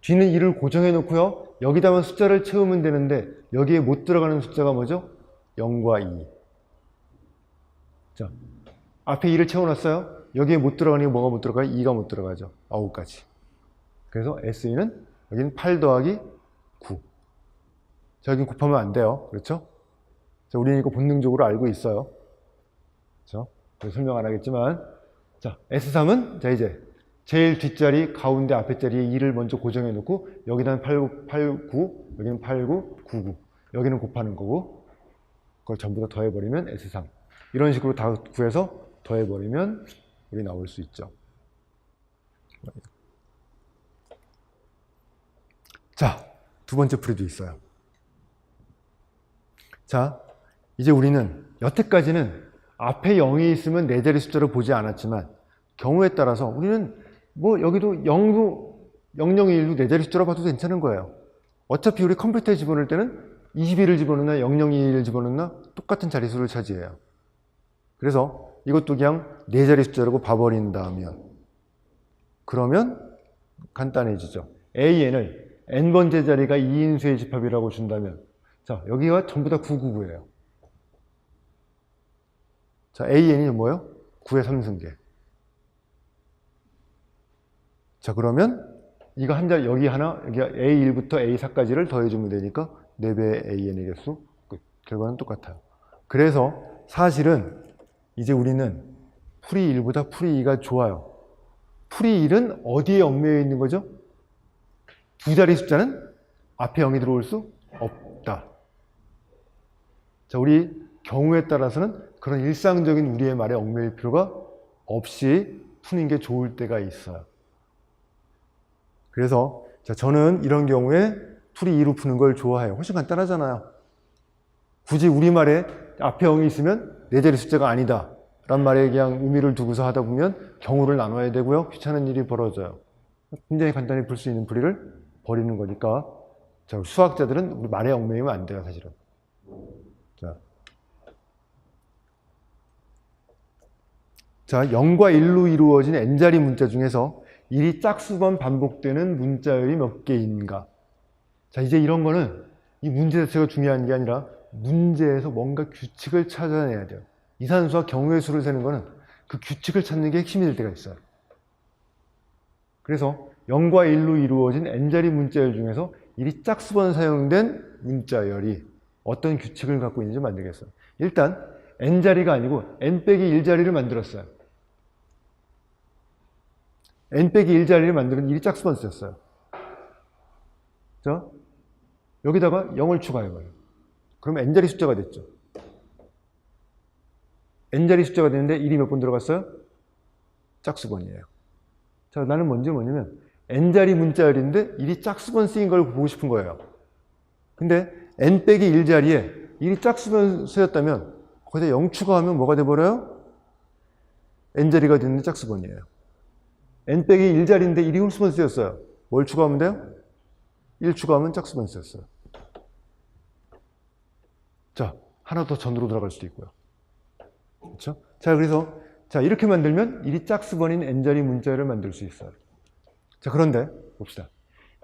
뒤는 2를 고정해 놓고요. 여기다만 숫자를 채우면 되는데 여기에 못 들어가는 숫자가 뭐죠? 0과 2. 자, 앞에 2를 채워놨어요. 여기에 못 들어가는 게 뭐가 못 들어가요? 2가 못 들어가죠. 9가지. 그래서 S2는 여기는 8 더하기 9. 자, 여기 곱하면 안 돼요. 그렇죠? 자, 우리는 이거 본능적으로 알고 있어요. 그렇죠? 설명 안 하겠지만. 자, S3은 자, 이제 제일 뒷자리, 가운데 앞에 자리에 2를 먼저 고정해 놓고 여기다는 8, 9, 여기는 8, 9, 9, 9. 여기는 곱하는 거고 그걸 전부 다 더해버리면 S3. 이런 식으로 다 구해서 더해버리면 우리 나올 수 있죠. 자, 두 번째 풀이도 있어요. 자, 이제 우리는 여태까지는 앞에 0이 있으면 네 자리 숫자로 보지 않았지만 경우에 따라서 우리는 뭐 여기도 0도 001도 네 자리 숫자로 봐도 괜찮은 거예요. 어차피 우리 컴퓨터에 집어넣을 때는 21을 집어넣나 0021을 집어넣나 똑같은 자릿수를 차지해요. 그래서 이것도 그냥 네 자리 숫자라고 봐버린다면 그러면 간단해지죠. AN을 n번째 자리가 2인수의 집합이라고 준다면 자, 여기가 전부 다 999예요. 자, AN이 뭐예요? 9의 3승계. 자, 그러면 이거 한 자리 여기 하나, 여기 A1부터 A4까지를 더해주면 되니까 4배의 AN의 개수, 결과는 똑같아요. 그래서 사실은 이제 우리는 풀이 1보다 풀이 2가 좋아요. 풀이 1은 어디에 얽매여 있는 거죠? 두 자리 숫자는 앞에 0이 들어올 수 없다. 자, 우리 경우에 따라서는 그런 일상적인 우리의 말에 얽매일 필요가 없이 푸는 게 좋을 때가 있어요. 그래서 자, 저는 이런 경우에 풀이 2로 푸는 걸 좋아해요. 훨씬 간단하잖아요. 굳이 우리말에 앞에 0이 있으면 네 자리 숫자가 아니다 란 말에 그냥 의미를 두고서 하다 보면 경우를 나눠야 되고요. 귀찮은 일이 벌어져요. 굉장히 간단히 풀 수 있는 풀이를 버리는 거니까 자, 수학자들은 우리 말에 얽매이면 안 돼요. 사실은. 자, 0과 1로 이루어진 n자리 문자 중에서 1이 짝수번 반복되는 문자열이 몇 개인가? 자, 이제 이런 거는 이 문제 자체가 중요한 게 아니라 문제에서 뭔가 규칙을 찾아내야 돼요. 이산수와 경우의 수를 세는 거는 그 규칙을 찾는 게 핵심이 될 때가 있어요. 그래서 0과 1로 이루어진 n자리 문자열 중에서 1이 짝수번 사용된 문자열이 어떤 규칙을 갖고 있는지 만들겠어요. 일단 n자리가 아니고 n-1자리를 만들었어요. n-1자리를 만드는 1이 짝수번 쓰였어요. 자, 여기다가 0을 추가해봐요. 그럼 n자리 숫자가 됐죠. n자리 숫자가 되는데 1이 몇 번 들어갔어요? 짝수번이에요. 자, 나는 뭐냐면 n자리 문자열인데 1이 짝수번 쓰인 걸 보고 싶은 거예요. 근데 n-1자리에 1이 짝수번 쓰였다면 거기다 0 추가하면 뭐가 돼버려요? n자리가 되는 짝수번이에요. n-1자리인데 1이 홀수번 쓰였어요. 뭘 추가하면 돼요? 1 추가하면 짝수번 쓰였어요. 자, 하나 더 전으로 들어갈 수도 있고요. 그렇죠? 자, 그래서 자, 이렇게 만들면 1이 짝수번인 n자리 문자열을 만들 수 있어요. 자, 그런데 봅시다.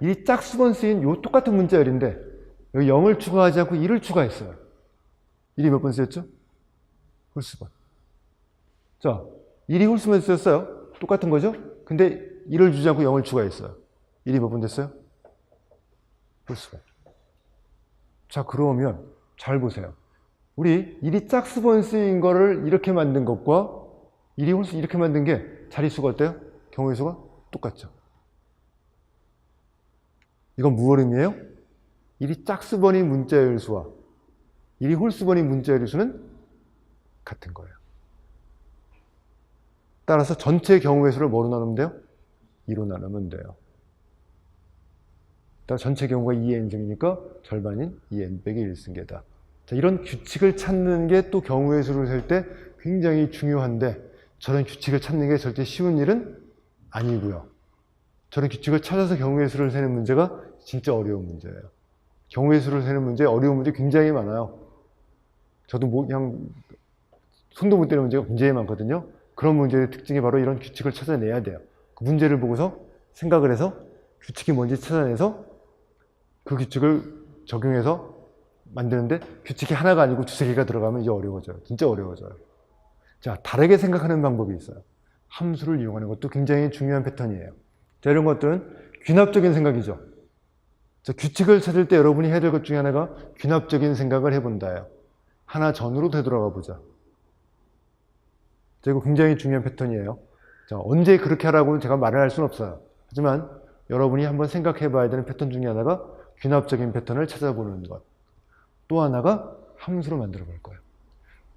1이 짝수번 쓰인 요 똑같은 문자열인데 여기 0을 추가하지 않고 1을 추가했어요. 1이 몇 번 쓰였죠? 홀수번. 자, 1이 홀수번 쓰였어요. 똑같은 거죠? 근데 1을 주지 않고 0을 추가했어요. 1이 몇 번 됐어요? 홀수번. 자, 그러면 잘 보세요. 우리 1이 짝수번 쓰인 거를 이렇게 만든 것과 1이 홀수 이렇게 만든 게 자릿수가 어때요? 경우의 수가 똑같죠. 이건 무엇 의미예요? 1이 짝수번인 문자열 수와 1이 홀수번인 문자열 수는 같은 거예요. 따라서 전체 경우의 수를 뭐로 나누면 돼요? 2로 나누면 돼요. 전체 경우가 2n승이니까 절반인 2n 빼기 1승계다. 자, 이런 규칙을 찾는 게 또 경우의 수를 셀 때 굉장히 중요한데 저런 규칙을 찾는 게 절대 쉬운 일은 아니고요. 저런 규칙을 찾아서 경우의 수를 세는 문제가 진짜 어려운 문제예요. 경우의 수를 세는 문제, 어려운 문제 굉장히 많아요. 저도 뭐 그냥 손도 못 대는 문제가 굉장히 많거든요. 그런 문제의 특징이 바로 이런 규칙을 찾아내야 돼요. 그 문제를 보고서 생각을 해서 규칙이 뭔지 찾아내서 그 규칙을 적용해서 만드는데 규칙이 하나가 아니고 두세 개가 들어가면 이제 어려워져요. 진짜 어려워져요. 자, 다르게 생각하는 방법이 있어요. 함수를 이용하는 것도 굉장히 중요한 패턴이에요. 자, 이런 것들은 귀납적인 생각이죠. 자, 규칙을 찾을 때 여러분이 해야 될 것 중에 하나가 귀납적인 생각을 해본다예요. 하나 전으로 되돌아가 보자. 자, 이거 굉장히 중요한 패턴이에요. 자, 언제 그렇게 하라고 제가 말을 할 수는 없어요. 하지만 여러분이 한번 생각해 봐야 되는 패턴 중에 하나가 귀납적인 패턴을 찾아보는 것. 또 하나가 함수로 만들어 볼 거예요.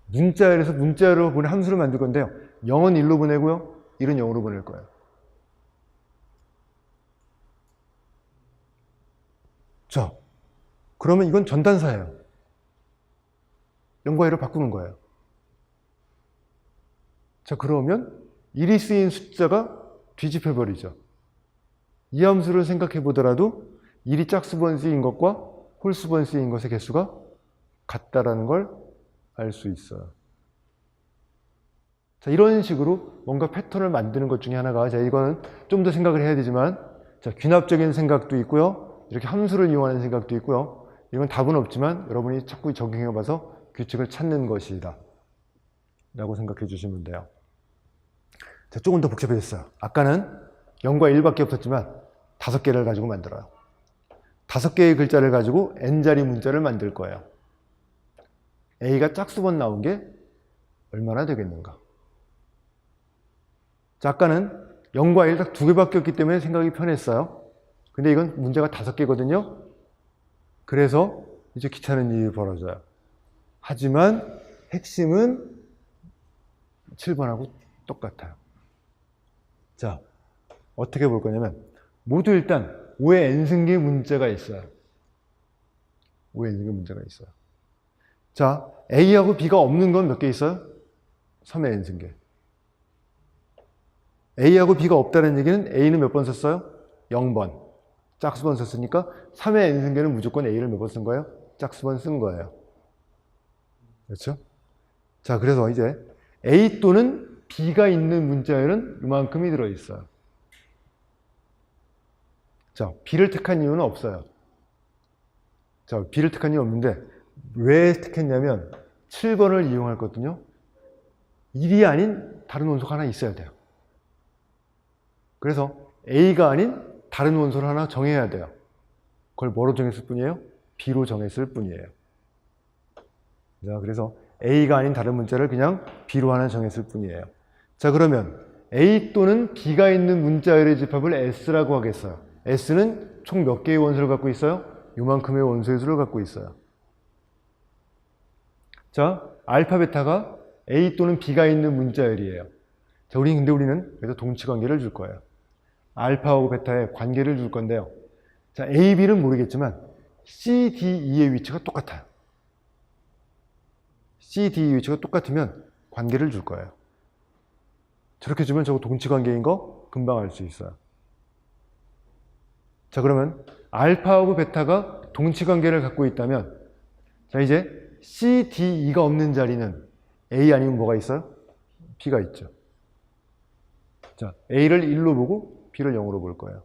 문자열에서 문자열로 보낸 함수를 만들 건데요. 0은 1로 보내고요. 1은 0으로 보낼 거예요. 자, 그러면 이건 전단사예요. 0과 1을 바꾸는 거예요. 자, 그러면 1이 쓰인 숫자가 뒤집혀버리죠. 이 함수를 생각해 보더라도 1이 짝수번수인 것과 홀수번수인 것의 개수가 같다라는 걸 알 수 있어요. 자, 이런 식으로 뭔가 패턴을 만드는 것 중에 하나가, 자, 이거는 좀 더 생각을 해야 되지만, 자, 귀납적인 생각도 있고요. 이렇게 함수를 이용하는 생각도 있고요. 이건 답은 없지만 여러분이 자꾸 적용해 봐서 규칙을 찾는 것이다 라고 생각해 주시면 돼요. 자, 조금 더 복잡해졌어요. 아까는 0과 1밖에 없었지만 5개를 가지고 만들어요. 5개의 글자를 가지고 n자리 문자를 만들 거예요. a가 짝수번 나온 게 얼마나 되겠는가? 자, 아까는 0과 1 딱 2개밖에 없기 때문에 생각이 편했어요. 근데 이건 문제가 5개거든요. 그래서 이제 귀찮은 일이 벌어져요. 하지만 핵심은 7번하고 똑같아요. 자, 어떻게 볼 거냐면 모두 일단 5의 n승계 문자가 있어요. 5의 n승계 문자가 있어요. 자, A하고 B가 없는 건 몇 개 있어요? 3의 n승계. A하고 B가 없다는 얘기는 A는 몇 번 썼어요? 0번. 짝수번 썼으니까 3의 n승계는 무조건 A를 몇 번 쓴 거예요? 짝수번 쓴 거예요. 그렇죠? 자, 그래서 이제 A 또는 B가 있는 문자열은 이만큼이 들어있어요. 자, B를 택한 이유는 없어요. 자, B를 택한 이유는 없는데 왜 택했냐면 7번을 이용할 거거든요. 1이 아닌 다른 원소가 하나 있어야 돼요. 그래서 A가 아닌 다른 원소를 하나 정해야 돼요. 그걸 뭐로 정했을 뿐이에요? B로 정했을 뿐이에요. 자, 그래서 A가 아닌 다른 문자를 그냥 B로 하나 정했을 뿐이에요. 자, 그러면 A 또는 B가 있는 문자열의 집합을 S라고 하겠어요. S는 총 몇 개의 원소를 갖고 있어요? 요만큼의 원소의 수를 갖고 있어요. 자, 알파, 베타가 A 또는 B가 있는 문자열이에요. 자, 근데 우리는 그래서 동치관계를 줄 거예요. 알파하고 베타의 관계를 줄 건데요. 자, A, B는 모르겠지만 C, D, E의 위치가 똑같아요. C, D, E 위치가 똑같으면 관계를 줄 거예요. 저렇게 주면 저거 동치관계인 거 금방 알 수 있어요. 자, 그러면 알파하고 베타가 동치관계를 갖고 있다면, 자, 이제 C, D, E가 없는 자리는 A 아니면 뭐가 있어요? B가 있죠. 자, A를 1로 보고 B를 0으로 볼 거예요.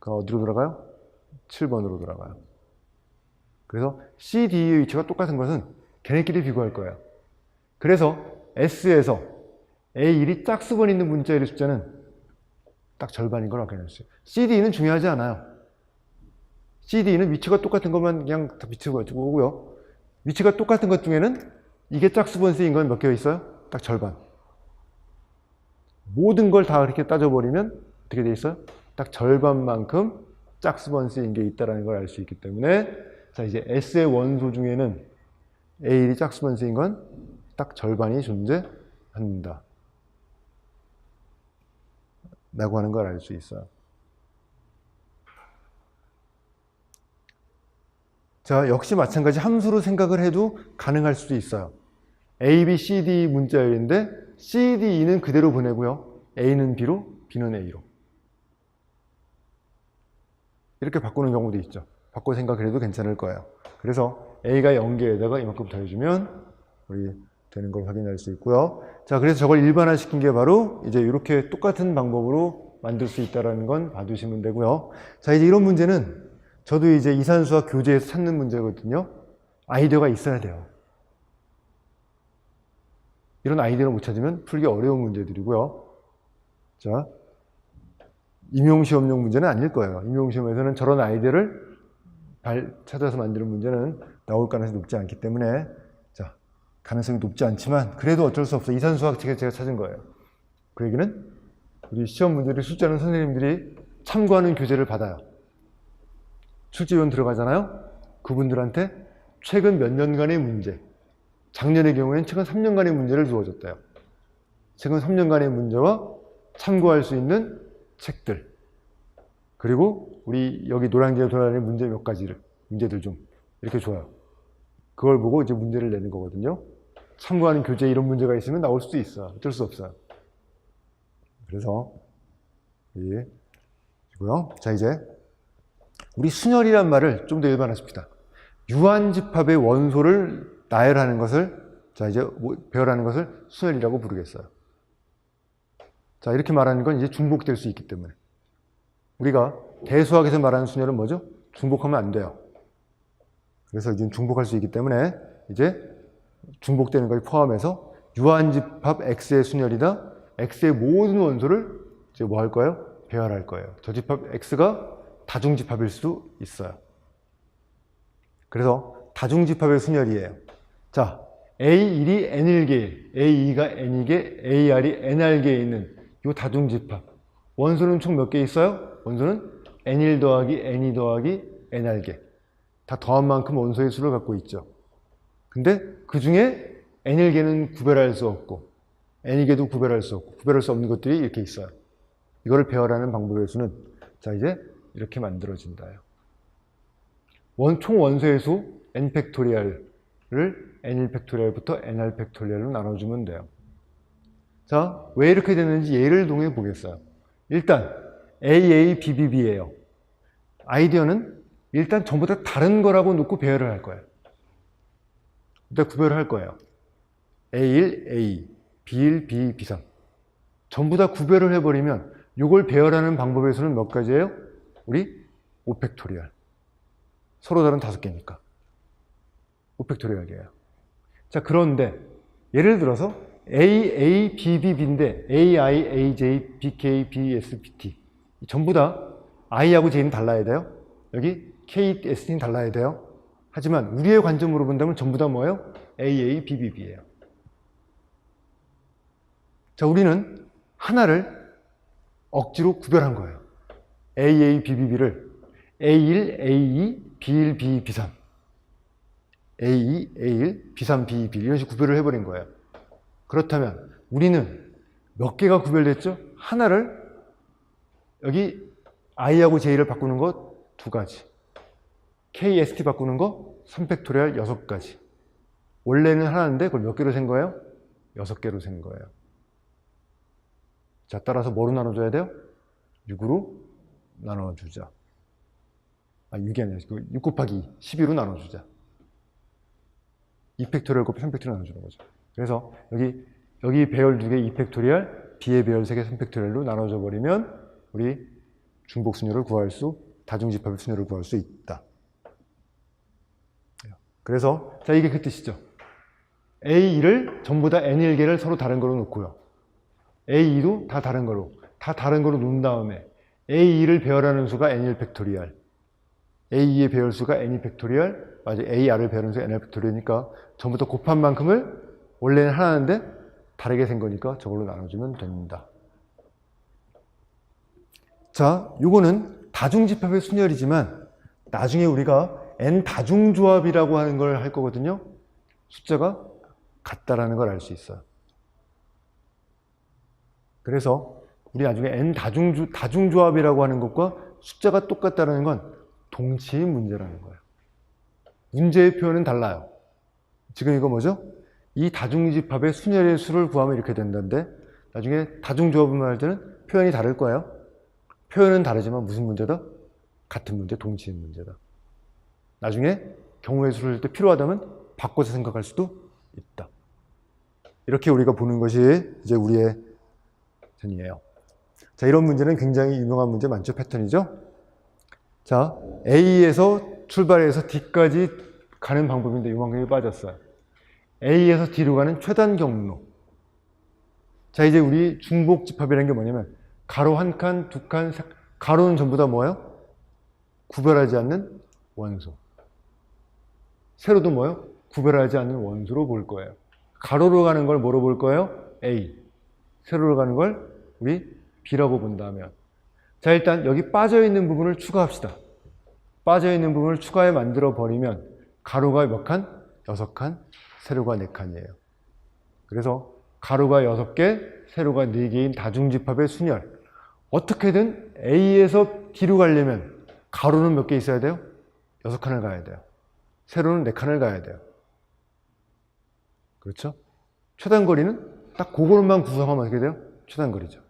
그럼 어디로 돌아가요? 7번으로 돌아가요. 그래서 C, D의 위치가 똑같은 것은 걔네끼리 비교할 거예요. 그래서 S에서 A1이 짝수번 있는 문자열의 숫자는 딱 절반인 걸 확인할 수 있어요. C, D는 중요하지 않아요. C, D는 위치가 똑같은 것만 그냥 다 비추고 오고요. 위치가 똑같은 것 중에는 이게 짝수번 쓰인 건 몇 개 있어요? 딱 절반. 모든 걸 다 그렇게 따져버리면 어떻게 돼 있어요? 딱 절반만큼 짝수번 쓰인 게 있다는 걸 알 수 있기 때문에, 자, 이제 S의 원소 중에는 A1이 짝수번 쓰인 건 딱 절반이 존재한다 라고 하는 걸 알 수 있어요. 자, 역시 마찬가지 함수로 생각을 해도 가능할 수도 있어요. A, B, C, D 문자열인데 C, D, E는 그대로 보내고요. A는 B로, B는 A로. 이렇게 바꾸는 경우도 있죠. 바꿔 생각을 해도 괜찮을 거예요. 그래서 A가 0개에다가 이만큼 더해주면 우리 되는 걸 확인할 수 있고요. 자, 그래서 저걸 일반화시킨 게 바로 이제 이렇게 똑같은 방법으로 만들 수 있다는 건 봐두시면 되고요. 자, 이제 이런 문제는 저도 이제 이산수학 교재에서 찾는 문제거든요. 아이디어가 있어야 돼요. 이런 아이디어를 못 찾으면 풀기 어려운 문제들이고요. 자, 임용시험용 문제는 아닐 거예요. 임용시험에서는 저런 아이디어를 찾아서 만드는 문제는 나올 가능성이 높지 않기 때문에, 자, 가능성이 높지 않지만 그래도 어쩔 수 없어. 이산수학 책에 제가 찾은 거예요. 그 얘기는 우리 시험 문제를 출제하는 선생님들이 참고하는 교재를 받아요. 출제위원 들어가잖아요. 그분들한테 최근 몇 년간의 문제, 작년의 경우에는 최근 3년간의 문제를 주어졌대요. 최근 3년간의 문제와 참고할 수 있는 책들, 그리고 우리 여기 노란기에 돌아다니는 문제 몇 가지를, 문제들 좀 이렇게 줘요. 그걸 보고 이제 문제를 내는 거거든요. 참고하는 교재에 이런 문제가 있으면 나올 수도 있어. 어쩔 수 없어요. 그래서 이고요. 자, 이제 우리 순열이란 말을 좀 더 일반화시킵니다. 유한집합의 원소를 나열하는 것을, 자, 이제 배열하는 것을 순열이라고 부르겠어요. 자, 이렇게 말하는 건 이제 중복될 수 있기 때문에. 우리가 대수학에서 말하는 순열은 뭐죠? 중복하면 안 돼요. 그래서 이제 중복할 수 있기 때문에 이제 중복되는 걸 포함해서 유한집합 X의 순열이다. X의 모든 원소를 이제 뭐 할 거예요? 배열할 거예요. 저 집합 X가 다중집합일 수도 있어요. 그래서 다중집합의 순열이에요. 자, A1이 N1개, A2가 N2개, AR이 NR개에 있는 이 다중집합. 원소는 총 몇 개 있어요? 원소는 N1 더하기 N2 더하기 NR개. 다 더한 만큼 원소의 수를 갖고 있죠. 근데 그 중에 N1개는 구별할 수 없고 N2개도 구별할 수 없고 구별할 수 없는 것들이 이렇게 있어요. 이거를 배열하는 방법의 수는, 자, 이제 이렇게 만들어진다요. 총 원소의 수 N 팩토리얼을 N1 팩토리얼부터 NR 팩토리얼로 나눠주면 돼요. 자, 왜 이렇게 됐는지 예를 동해 보겠어요. 일단 AA, BBB예요. 아이디어는 일단 전부 다 다른 거라고 놓고 배열을 할 거예요. 일단 구별을 할 거예요. A1, A, B1, B, B3. 전부 다 구별을 해버리면 이걸 배열하는 방법의 수는 몇 가지예요? 우리 5팩토리얼. 서로 다른 5개니까. 5팩토리얼이에요. 자, 그런데 예를 들어서 A, B, B, B인데 A, I, A, J, B, K, B, S, B, T 전부 다 I하고 J는 달라야 돼요. 여기 K, S는 달라야 돼요. 하지만 우리의 관점으로 본다면 전부 다 뭐예요? A, B, B, B예요. 자, 우리는 하나를 억지로 구별한 거예요. A, B, B를 A1, A2, B1, B, B3 A2, A1, B3, B, B1 이런 식으로 구별을 해버린 거예요. 그렇다면 우리는 몇 개가 구별됐죠? 하나를 여기 I하고 J를 바꾸는 거 2가지, K, ST 바꾸는 거 3팩토리얼 6가지. 원래는 하나인데 그걸 몇 개로 센 거예요? 6개로 센 거예요. 자, 따라서 뭐로 나눠줘야 돼요? 6으로 나눠주자. 6이 아니라 6 곱하기 12로 나눠주자. 2팩토리얼 곱하기 3팩토리얼 나눠주는 거죠. 그래서 여기 배열 2개 2팩토리얼, B의 배열 3개 3팩토리얼로 나눠져 버리면 우리 중복순열을 구할 수, 다중집합의 순열을 구할 수 있다. 그래서 자, 이게 그 뜻이죠. A1을 전부 다 N1개를 서로 다른 거로 놓고요. A2도 다 다른 거로 놓은 다음에 A2를 배열하는 수가 N1 팩토리얼, A2의 배열수가 N2 팩토리얼, 맞아, AR을 배열하는 수가 NR 팩토리얼이니까 전부 다 곱한 만큼을 원래는 하나인데 다르게 생 거니까 저걸로 나눠주면 됩니다. 자, 요거는 다중집합의 순열이지만 나중에 우리가 N 다중조합이라고 하는 걸 할 거거든요. 숫자가 같다라는 걸 알 수 있어요. 그래서 우리 나중에 N 다중조합이라고 하는 것과 숫자가 똑같다는 건 동치의 문제라는 거예요. 문제의 표현은 달라요. 지금 이거 뭐죠? 이 다중집합의 순열의 수를 구하면 이렇게 된다는데 나중에 다중조합을 할 때는 표현이 다를 거예요. 표현은 다르지만 무슨 문제다? 같은 문제, 동치인 문제다. 나중에 경우의 수를 할 때 필요하다면 바꿔서 생각할 수도 있다. 이렇게 우리가 보는 것이 이제 우리의 패턴이에요. 자, 이런 문제는 굉장히 유명한 문제 많죠? 패턴이죠? 자, A에서 출발해서 D까지 가는 방법인데 이만큼이 빠졌어요. A에서 D로 가는 최단 경로. 자, 이제 우리 중복집합이라는 게 뭐냐면 가로 한 칸, 두 칸, 가로는 전부 다 뭐예요? 구별하지 않는 원소. 세로도 뭐예요? 구별하지 않는 원소로 볼 거예요. 가로로 가는 걸 뭐로 볼 거예요? A. 세로로 가는 걸 우리 B라고 본다면. 자, 일단 여기 빠져있는 부분을 추가합시다. 빠져있는 부분을 추가해 만들어 버리면 가로가 몇 칸? 6칸, 세로가 4칸이에요. 그래서 가로가 6개, 세로가 4개인 다중집합의 순열. 어떻게든 A에서 D로 가려면 가로는 몇 개 있어야 돼요? 6칸을 가야 돼요. 세로는 4칸을 가야 돼요. 그렇죠? 최단거리는 딱 그것만 구성하면 어떻게 돼요? 최단거리죠.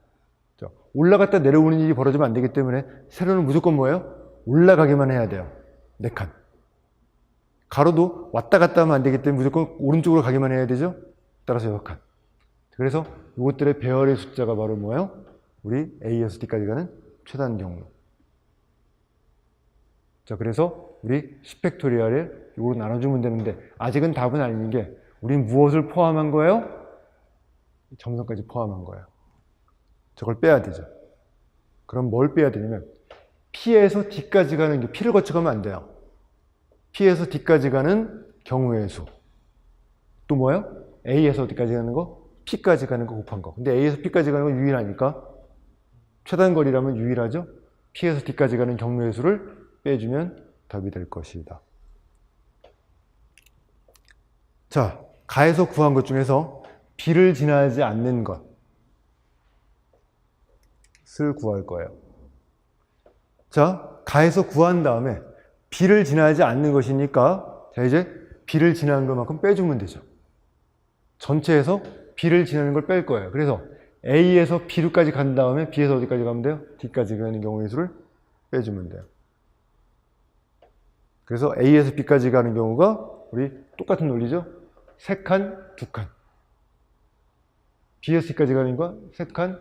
올라갔다 내려오는 일이 벌어지면 안 되기 때문에 세로는 무조건 뭐예요? 올라가기만 해야 돼요. 4칸. 가로도 왔다 갔다 하면 안 되기 때문에 무조건 오른쪽으로 가기만 해야 되죠? 따라서 6칸. 그래서 이것들의 배열의 숫자가 바로 뭐예요? 우리 A에서 D까지 가는 최단 경로. 자, 그래서 우리 10팩토리얼에 이걸로 나눠주면 되는데 아직은 답은 아닌 게 우린 무엇을 포함한 거예요? 점선까지 포함한 거예요. 저걸 빼야 되죠. 그럼 뭘 빼야 되냐면 P에서 D까지 가는 게 P를 거쳐가면 안 돼요. P에서 D까지 가는 경우의 수. 또 뭐예요? A에서 D까지 가는 거, P까지 가는 거 곱한 거. 근데 A에서 P까지 가는 건 유일하니까 최단거리라면 유일하죠? P에서 D까지 가는 경우의 수를 빼주면 답이 될 것이다. 자, 가에서 구한 것 중에서 B를 지나지 않는 것을 구할 거예요. 자, 가에서 구한 다음에 B를 지나지 않는 것이니까 자, 이제 B를 지나는 것만큼 빼주면 되죠. 전체에서 B를 지나는 걸 뺄 거예요. 그래서 A에서 B로까지 간 다음에 B에서 어디까지 가면 돼요? D까지 가는 경우의 수를 빼주면 돼요. 그래서 A에서 B까지 가는 경우가 우리 똑같은 논리죠? 3칸, 2칸. B에서 C까지 가는 거 3칸,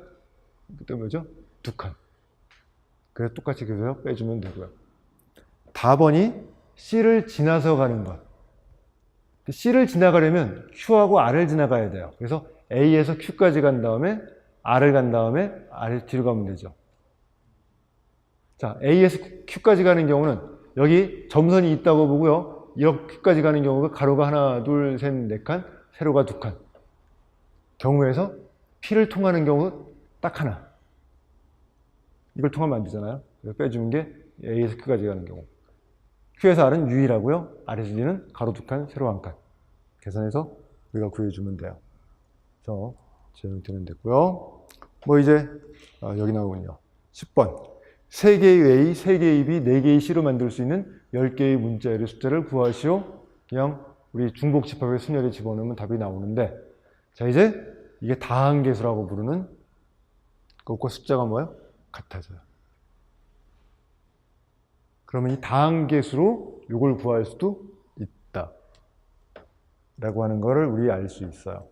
그때 뭐죠? 2칸. 그래서 똑같이 그래서 빼주면 되고요. 답번이 C를 지나서 가는 것. C를 지나가려면 Q하고 R을 지나가야 돼요. 그래서 A에서 Q까지 간 다음에 R을 간 다음에 R을 뒤로 가면 되죠. 자, A에서 Q까지 가는 경우는 여기 점선이 있다고 보고요. 이렇게까지 가는 경우가 가로가 하나, 둘, 셋, 4칸, 세로가 2칸. 경우에서 P를 통하는 경우 딱 하나. 이걸 통하면 안 되잖아요. 그래서 빼주는 게 A에서 Q까지 가는 경우. Q에서 R은 유일하고요. R에서 D는 가로 2칸, 세로 1칸. 계산해서 우리가 구해주면 돼요. 그래서 제 형태는 됐고요. 뭐 이제 여기 나오군요. 10번. 3개의 A, 3개의 B, 4개의 C로 만들 수 있는 10개의 문자열의 숫자를 구하시오. 그냥 우리 중복집합의 순열에 집어넣으면 답이 나오는데 자, 이제 이게 다항계수라고 부르는 그것과 숫자가 뭐예요? 같아져요. 그러면 이 다항계수로 이걸 구할 수도 있다. 라고 하는 거를 우리 알 수 있어요.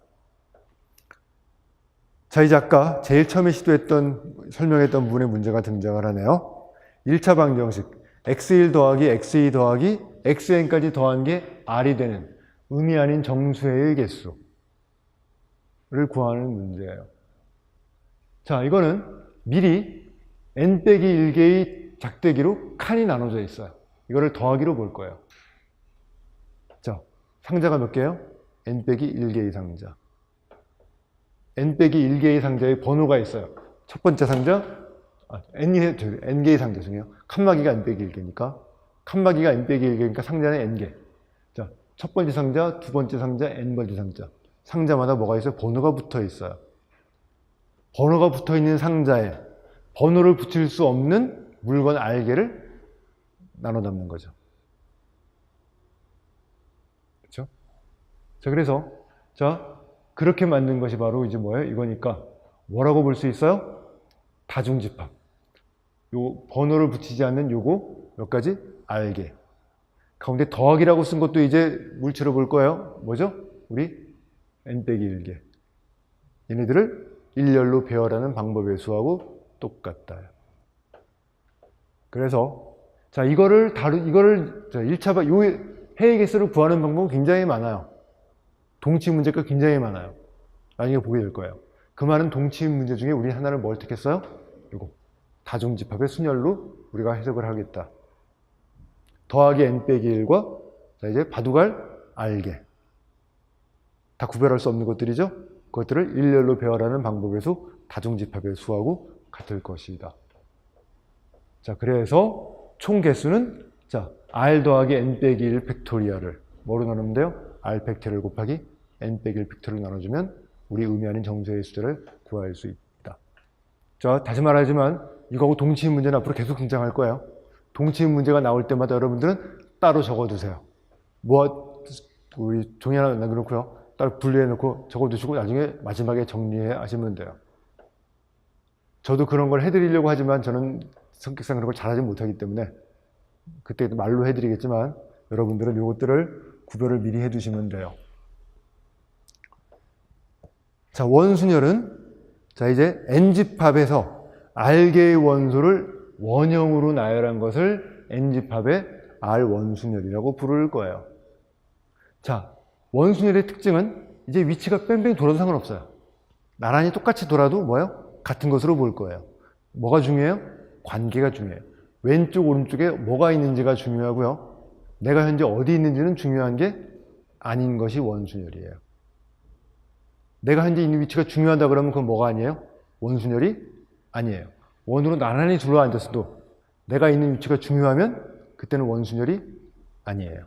자, 이제 아까 제일 처음에 설명했던 부분의 문제가 등장을 하네요. 1차 방정식. x1 더하기 x2 더하기 xn까지 더한 게 r이 되는 음이 아닌 정수의 개수를 구하는 문제예요. 자, 이거는 미리 n-1개의 작대기로 칸이 나눠져 있어요. 이거를 더하기로 볼 거예요. 자, 상자가 몇 개예요? n-1개의 상자. n-1개의 상자에 번호가 있어요. 첫 번째 상자, n개의 상자 중에요. 칸막이가 n-1개니까. 칸막이가 n-1개니까 상자는 n개. 자, 첫 번째 상자, 두 번째 상자, n번째 상자. 상자마다 뭐가 있어요? 번호가 붙어 있어요. 번호가 붙어 있는 상자에 번호를 붙일 수 없는 물건 R개를 나눠 담는 거죠. 자, 그래서 자, 그렇게 만든 것이 바로 이제 뭐예요? 이거니까 뭐라고 볼 수 있어요? 다중집합. 요 번호를 붙이지 않는 요거 몇 가지 알게. 가운데 더하기라고 쓴 것도 이제 물체로 볼 거예요. 뭐죠? 우리 n-1개. 얘네들을 일렬로 배열하는 방법의 수하고 똑같다. 그래서 자, 이거를 자, 1차 요 해의 개수를 구하는 방법은 굉장히 많아요. 동치 문제가 굉장히 많아요. 나중에 보게 될 거예요. 그 많은 동치 문제 중에 우리 하나를 뭘 택했어요? 이거 다중집합의 순열로 우리가 해석을 하겠다. 더하기 n-1과 자, 이제 바둑알 알게. 다 구별할 수 없는 것들이죠. 그것들을 일렬로 배열하는 방법의 수, 다중집합의 수하고 같을 것이다. 자, 그래서 총 개수는 자, r 더하기 n-1 팩토리얼을 뭐로 나누면 돼요? r 팩토리얼 곱하기 n-1 팩토리얼로 나눠주면 우리 의미 아닌 정수의 숫자를 구할 수 있다. 자, 다시 말하지만 이거하고 동치인 문제는 앞으로 계속 등장할 거예요. 동치인 문제가 나올 때마다 여러분들은 따로 적어두세요. 우리 종이 하나 남겨놓고요. 따로 분리해놓고 적어두시고 나중에 마지막에 정리해 하시면 돼요. 저도 그런 걸 해드리려고 하지만 저는 성격상 그런 걸 잘하지 못하기 때문에 그때 말로 해드리겠지만 여러분들은 이것들을 구별을 미리 해두시면 돼요. 자, 원순열은 자, 이제 n집합에서 r개의 원소를 원형으로 나열한 것을 n집합의 r원순열이라고 부를 거예요. 자, 원순열의 특징은 이제 위치가 뺑뺑 돌아도 상관없어요. 나란히 똑같이 돌아도 뭐예요? 같은 것으로 볼 거예요. 뭐가 중요해요? 관계가 중요해요. 왼쪽 오른쪽에 뭐가 있는지가 중요하고요. 내가 현재 어디 있는지는 중요한 게 아닌 것이 원순열이에요. 내가 현재 있는 위치가 중요하다 그러면 그건 뭐가 아니에요? 원순열이 아니에요. 원으로 나란히 둘러앉았어도 내가 있는 위치가 중요하면 그때는 원순열이 아니에요.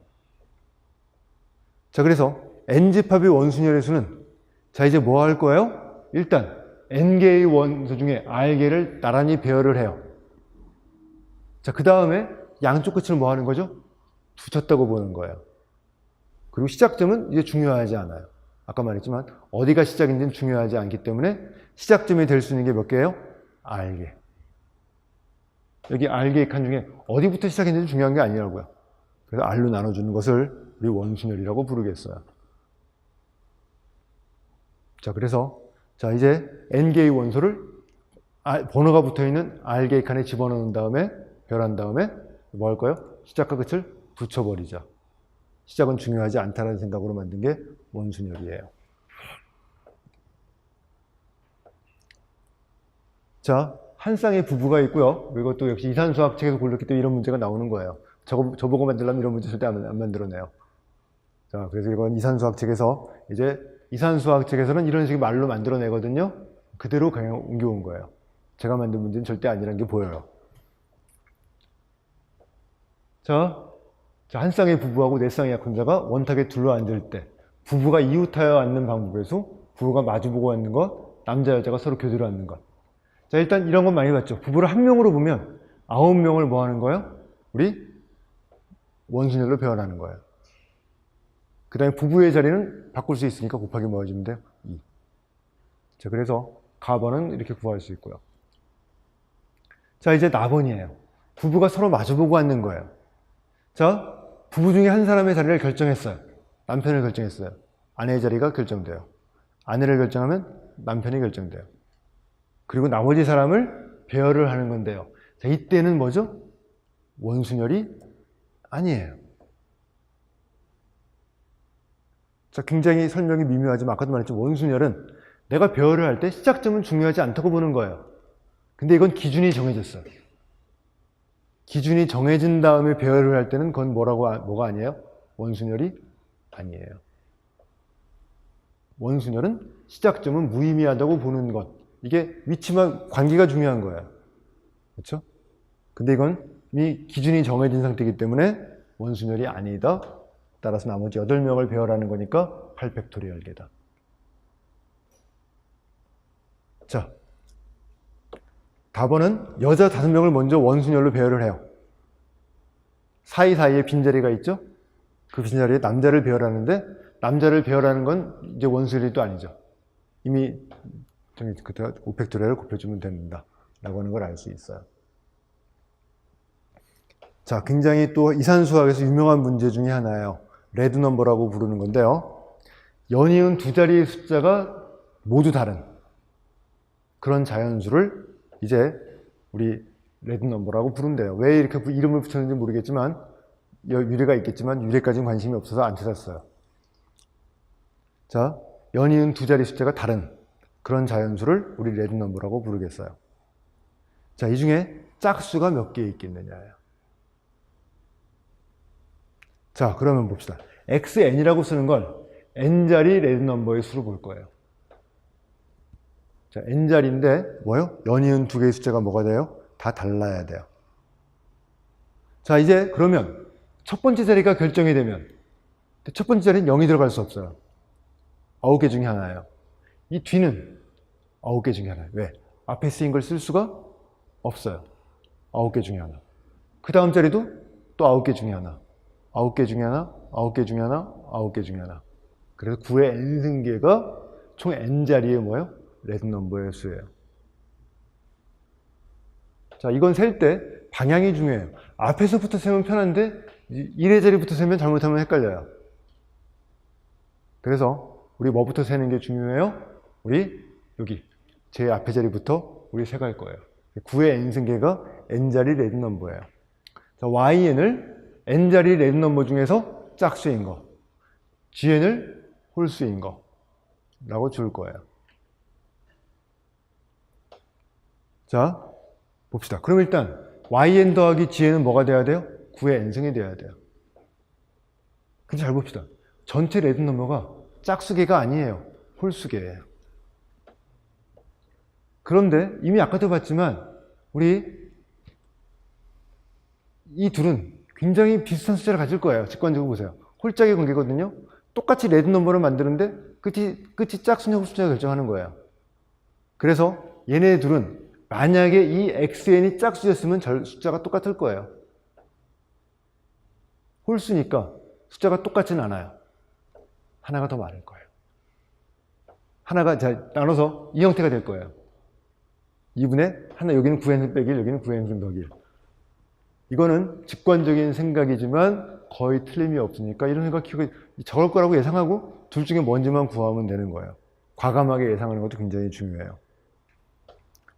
자, 그래서 n집합의 원순열의 수는 자, 이제 뭐 할 거예요? 일단 n개의 원소 중에 r개를 나란히 배열을 해요. 자, 그 다음에 양쪽 끝을 뭐 하는 거죠? 붙였다고 보는 거예요. 그리고 시작점은 이제 중요하지 않아요. 아까 말했지만 어디가 시작인지는 중요하지 않기 때문에 시작점이 될 수 있는 게 몇 개예요? r개. 여기 r개의 칸 중에 어디부터 시작했는지 중요한 게 아니라고요. 그래서 r로 나눠주는 것을 우리 원순열이라고 부르겠어요. 자, 그래서 자, 이제 n개의 원소를 번호가 붙어있는 r개의 칸에 집어넣은 다음에 별한 다음에 뭐 할 거예요? 시작과 끝을 붙여버리자. 시작은 중요하지 않다는 생각으로 만든 게 원순열이에요. 자, 한 쌍의 부부가 있고요. 이것도 역시 이산수학 책에서 골랐기 때문에 이런 문제가 나오는 거예요. 저보고 만들려면 이런 문제 절대 안 만들어내요. 자, 그래서 이건 이산수학 책에서 이제 이산수학 책에서는 이런 식의 말로 만들어내거든요. 그대로 그냥 옮겨온 거예요. 제가 만든 문제는 절대 아니라는 게 보여요. 자, 한 쌍의 부부하고 네 쌍의 약혼자가 원탁에 둘러앉을 때 부부가 이웃하여 앉는 방법의 수, 부부가 마주보고 앉는 것, 남자 여자가 서로 교대로 앉는 것. 자, 일단 이런 건 많이 봤죠. 부부를 한 명으로 보면 9명을 뭐 하는 거예요? 우리 원순열로 배열하는 거예요. 그 다음에 부부의 자리는 바꿀 수 있으니까 곱하기 뭐 해주면 돼요? 2. 자, 그래서 가번은 이렇게 구할 수 있고요. 자, 이제 나번이에요. 부부가 서로 마주보고 앉는 거예요. 자, 부부 중에 한 사람의 자리를 결정했어요. 남편을 결정했어요. 아내의 자리가 결정돼요. 아내를 결정하면 남편이 결정돼요. 그리고 나머지 사람을 배열을 하는 건데요. 자, 이때는 뭐죠? 원순열이 아니에요. 자, 굉장히 설명이 미묘하지만 아까도 말했지만 원순열은 내가 배열을 할 때 시작점은 중요하지 않다고 보는 거예요. 근데 이건 기준이 정해졌어요. 기준이 정해진 다음에 배열을 할 때는 그건 뭐가 아니에요? 원순열이 아니에요. 원순열은 시작점은 무의미하다고 보는 것. 이게 위치만 관계가 중요한 거예요. 그렇죠? 근데 이건 이미 기준이 정해진 상태이기 때문에 원순열이 아니다. 따라서 나머지 8명을 배열하는 거니까 8팩토리얼계다. 자, 답은 여자 5명을 먼저 원순열로 배열을 해요. 사이사이에 빈자리가 있죠? 그 빈자리에 남자를 배열하는데 남자를 배열하는 건 이제 원소율도 아니죠. 이미 그때 오펙토레를 곱해주면 된다 라고 하는 걸 알 수 있어요. 자, 굉장히 또 이산수학에서 유명한 문제 중에 하나예요. 레드 넘버라고 부르는 건데요. 연이은 두 자리의 숫자가 모두 다른 그런 자연수를 이제 우리 레드 넘버라고 부른대요. 왜 이렇게 이름을 붙였는지 모르겠지만 유래가 있겠지만 유래까지는 관심이 없어서 안 찾았어요. 자, 연이은 두 자리 숫자가 다른 그런 자연수를 우리 레드 넘버라고 부르겠어요. 자, 이 중에 짝수가 몇 개 있겠느냐예요. 자, 그러면 봅시다. xn이라고 쓰는 걸 n자리 레드 넘버의 수로 볼 거예요. 자, n자리인데 뭐요? 연이은 두 개의 숫자가 뭐가 돼요? 다 달라야 돼요. 자, 이제 그러면 첫 번째 자리가 결정이 되면 첫 번째 자리는 0이 들어갈 수 없어요. 9개 중에 하나예요. 이 뒤는 9개 중에 하나예요. 왜? 앞에 쓰인 걸 쓸 수가 없어요. 9개 중에 하나. 그 다음 자리도 또 9개 중에 하나. 9개 중에 하나, 9개 중에 하나, 9개 중에 하나. 그래서 9의 n승계가 총 n자리의 뭐예요? 레드 넘버의 수예요. 자, 이건 셀 때 방향이 중요해요. 앞에서부터 세면 편한데 1의 자리부터 세면 잘못하면 헷갈려요. 그래서 우리 뭐부터 세는 게 중요해요? 우리 여기 제일 앞에 자리부터 우리 세갈 거예요. 9의 n승계가 n자리 레드 넘버예요. 자,yn을 n자리 레드 넘버 중에서 짝수인 거, gn을 홀수인 거 라고 줄 거예요. 자, 봅시다. 그럼 일단 yn 더하기 gn은 뭐가 돼야 돼요? 9의 n승이 돼야 돼요. 근데 잘 봅시다. 전체 레드 넘버가 짝수계가 아니에요. 홀수계예요. 그런데 이미 아까도 봤지만 우리 이 둘은 굉장히 비슷한 숫자를 가질 거예요. 직관적으로 보세요. 홀짝의 관계거든요. 똑같이 레드 넘버를 만드는데 끝이 짝수냐 홀수냐 결정하는 거예요. 그래서 얘네 둘은 만약에 이 xn이 짝수였으면 숫자가 똑같을 거예요. 홀수니까 숫자가 똑같지는 않아요. 하나가 더 많을 거예요. 하나가 나눠서 이 형태가 될 거예요. 2분의 하나, 여기는 9n승 빼기 1, 여기는 9n승 더하기 1. 이거는 직관적인 생각이지만 거의 틀림이 없으니까 이런 생각 키우고 적을 거라고 예상하고 둘 중에 뭔지만 구하면 되는 거예요. 과감하게 예상하는 것도 굉장히 중요해요.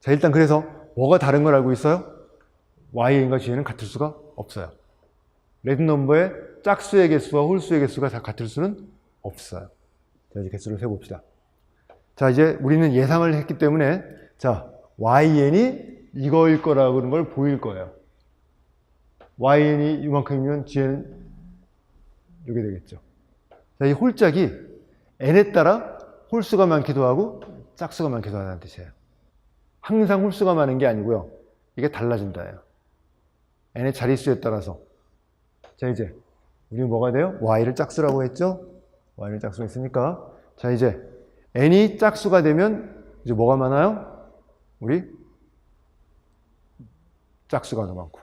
자, 일단 그래서 뭐가 다른 걸 알고 있어요?yn과 gn은 같을 수가 없어요. 레드 넘버의 짝수의 개수와 홀수의 개수가 다 같을 수는 없어요. 자, 이제 개수를 세봅시다. 자, 이제 우리는 예상을 했기 때문에 자,yn이 이거일 거라고 그런 걸 보일 거예요.yn이 이만큼이면 gn은 이게 되겠죠. 자, 이 홀짝이 n에 따라 홀수가 많기도 하고 짝수가 많기도 하다는 뜻이에요. 항상 홀수가 많은 게 아니고요. 이게 달라진다예요. n의 자릿수에 따라서. 자, 이제 우리 뭐가 돼요? y를 짝수라고 했죠? y를 짝수가 있으니까 자, 이제 n이 짝수가 되면 이제 뭐가 많아요? 우리 짝수가 더 많고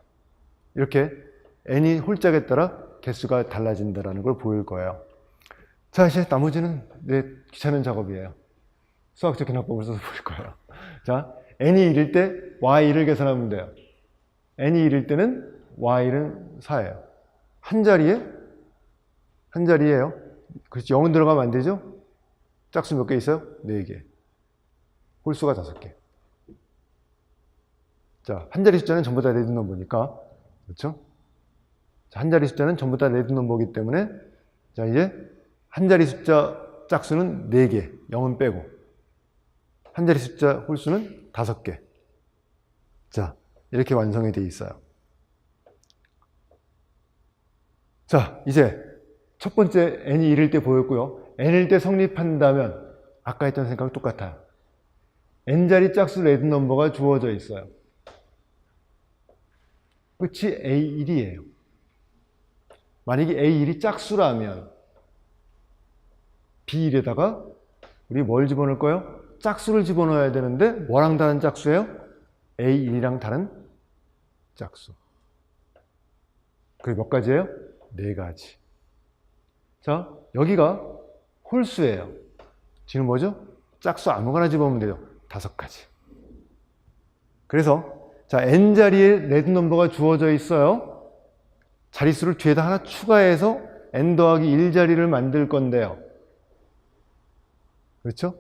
이렇게 n이 홀짝에 따라 개수가 달라진다는 걸 보일 거예요. 자, 이제 나머지는 귀찮은 작업이에요. 수학적 기납법을 써서 보일 거예요. 자, n이 1일 때 y를 계산하면 돼요. n이 1일 때는 y는 4예요. 한 자리예요. 그렇지, 0은 들어가면 안 되죠? 짝수 몇 개 있어요? 4개. 홀수가 5개. 자, 한 자리 숫자는 전부 다 레드 넘버니까. 그렇죠? 자, 한 자리 숫자는 전부 다 레드 넘버이기 때문에 자, 이제 한 자리 숫자 짝수는 4개. 0은 빼고. 한 자리 숫자 홀수는 5개. 자, 이렇게 완성이 되어 있어요. 자, 이제 첫 번째 n이 1일 때 보였고요. n일 때 성립한다면 아까 했던 생각은 똑같아요. n자리 짝수 레드 넘버가 주어져 있어요. 끝이 A1이에요. 만약에 A1이 짝수라면 B1에다가 우리 뭘 집어넣을 거예요? 짝수를 집어넣어야 되는데 뭐랑 다른 짝수예요? A1이랑 다른 짝수. 그게 몇 가지예요? 4가지. 자, 여기가 홀수예요. 지금 뭐죠? 짝수 아무거나 집어오면 돼요. 5가지. 그래서 자, n자리에 레드 넘버가 주어져 있어요. 자릿수를 뒤에다 하나 추가해서 n 더하기 1자리를 만들 건데요. 그렇죠?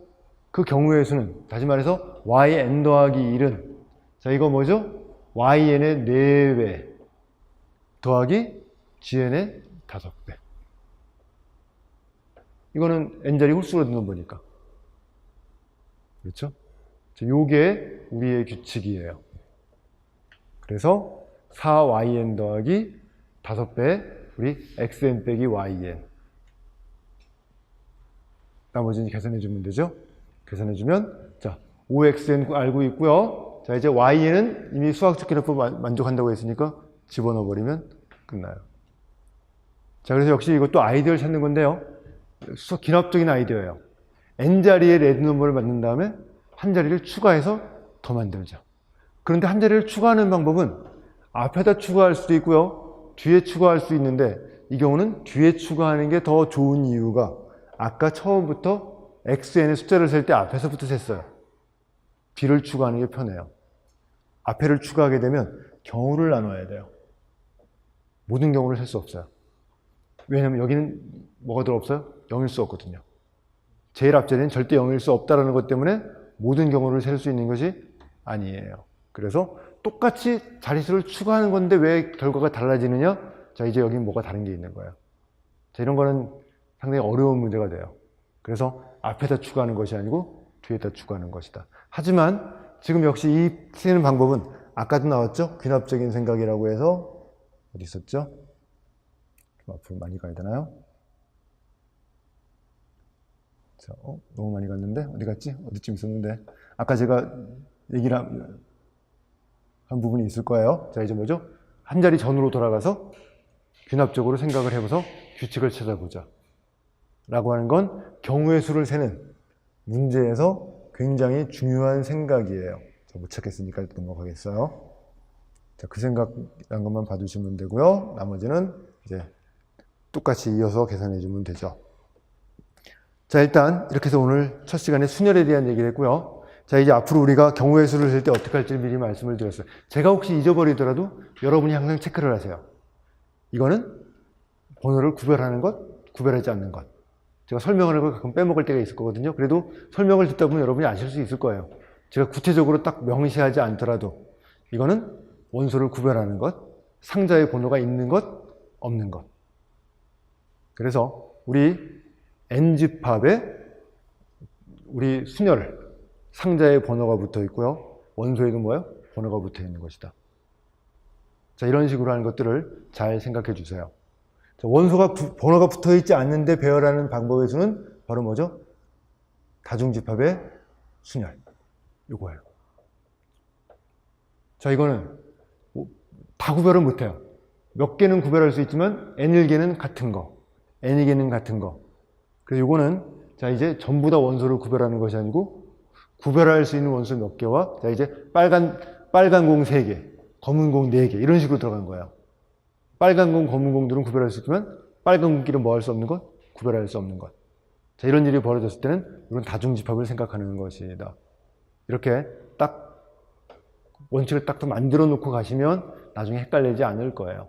그 경우의 수는 다시 말해서 yn 더하기 1은 자, 이거 뭐죠? yn의 4배 더하기 gn의 5배. 이거는 n자리 홀수로 넣는 거니까. 그렇죠? 요게 우리의 규칙이에요. 그래서 4yn 더하기 5배 우리 xn 빼기 yn. 나머지는 계산해주면 되죠? 계산해주면 자 5xn 알고 있고요. 자 이제 y는 이미 수학적 기납법 만족한다고 했으니까 집어넣어버리면 끝나요. 자 그래서 역시 이것도 아이디어를 찾는 건데요. 수학 기납적인 아이디어예요. n자리의 레드 넘버를 만든 다음에 한 자리를 추가해서 더 만들자. 그런데 한 자리를 추가하는 방법은 앞에다 추가할 수도 있고요. 뒤에 추가할 수 있는데 이 경우는 뒤에 추가하는 게 더 좋은 이유가 아까 처음부터 xn의 숫자를 셀 때 앞에서부터 셌어요. 뒤를 추가하는 게 편해요. 앞에를 추가하게 되면 경우를 나눠야 돼요. 모든 경우를 셀 수 없어요. 왜냐하면 여기는 뭐가 더 없어요? 0일 수 없거든요. 제일 앞자리는 절대 0일 수 없다는 것 때문에 모든 경우를 셀 수 있는 것이 아니에요. 그래서 똑같이 자릿수를 추가하는 건데 왜 결과가 달라지느냐? 자, 이제 여기 뭐가 다른 게 있는 거예요. 자, 이런 거는 상당히 어려운 문제가 돼요. 그래서 앞에다 추가하는 것이 아니고 뒤에다 추가하는 것이다. 하지만 지금 역시 이 쓰는 방법은 아까도 나왔죠? 귀납적인 생각이라고 해서 어디 있었죠? 좀 앞으로 많이 가야 되나요? 자, 너무 많이 갔는데? 어디 갔지? 어디쯤 있었는데? 아까 제가 얘기를 한 부분이 있을 거예요. 자, 이제 뭐죠? 한 자리 전으로 돌아가서 귀납적으로 생각을 해봐서 규칙을 찾아보자. 라고 하는 건 경우의 수를 세는 문제에서 굉장히 중요한 생각이에요. 자, 못 찾겠으니까 넘어가겠어요. 자, 그 생각이란 것만 봐두시면 되고요. 나머지는 이제 똑같이 이어서 계산해 주면 되죠. 자, 일단 이렇게 해서 오늘 첫 시간에 순열에 대한 얘기를 했고요. 자, 이제 앞으로 우리가 경우의 수를 셀 때 어떻게 할지 미리 말씀을 드렸어요. 제가 혹시 잊어버리더라도 여러분이 항상 체크를 하세요. 이거는 번호를 구별하는 것, 구별하지 않는 것. 제가 설명을 하고 가끔 빼먹을 때가 있을 거거든요. 그래도 설명을 듣다 보면 여러분이 아실 수 있을 거예요. 제가 구체적으로 딱 명시하지 않더라도 이거는 원소를 구별하는 것, 상자에 번호가 있는 것, 없는 것. 그래서 우리 n집합에 우리 순열, 상자에 번호가 붙어 있고요. 원소에도 뭐예요? 번호가 붙어 있는 것이다. 자, 이런 식으로 하는 것들을 잘 생각해 주세요. 자, 원소가 번호가 붙어 있지 않는데 배열하는 방법의 수는 바로 뭐죠? 다중집합의 순열. 요거예요. 자, 이거는 다 구별을 못 해요. 몇 개는 구별할 수 있지만 n일개는 같은 거, n이개는 같은 거. 그래서 요거는 자, 이제 전부 다 원소를 구별하는 것이 아니고 구별할 수 있는 원소 몇 개와 자, 이제 빨간 공 3개, 검은 공 4개 이런 식으로 들어간 거예요. 빨간 공, 검은 공들은 구별할 수 있지만 빨간 공끼리는 뭐 할 수 없는 것? 구별할 수 없는 것. 자, 이런 일이 벌어졌을 때는 이런 다중집합을 생각하는 것이다. 이렇게 딱 원칙을 딱 만들어 놓고 가시면 나중에 헷갈리지 않을 거예요.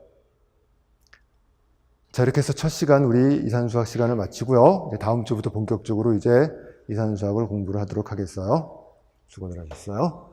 자, 이렇게 해서 첫 시간 우리 이산수학 시간을 마치고요. 다음 주부터 본격적으로 이제 이산수학을 공부를 하도록 하겠어요. 수고들 하셨어요.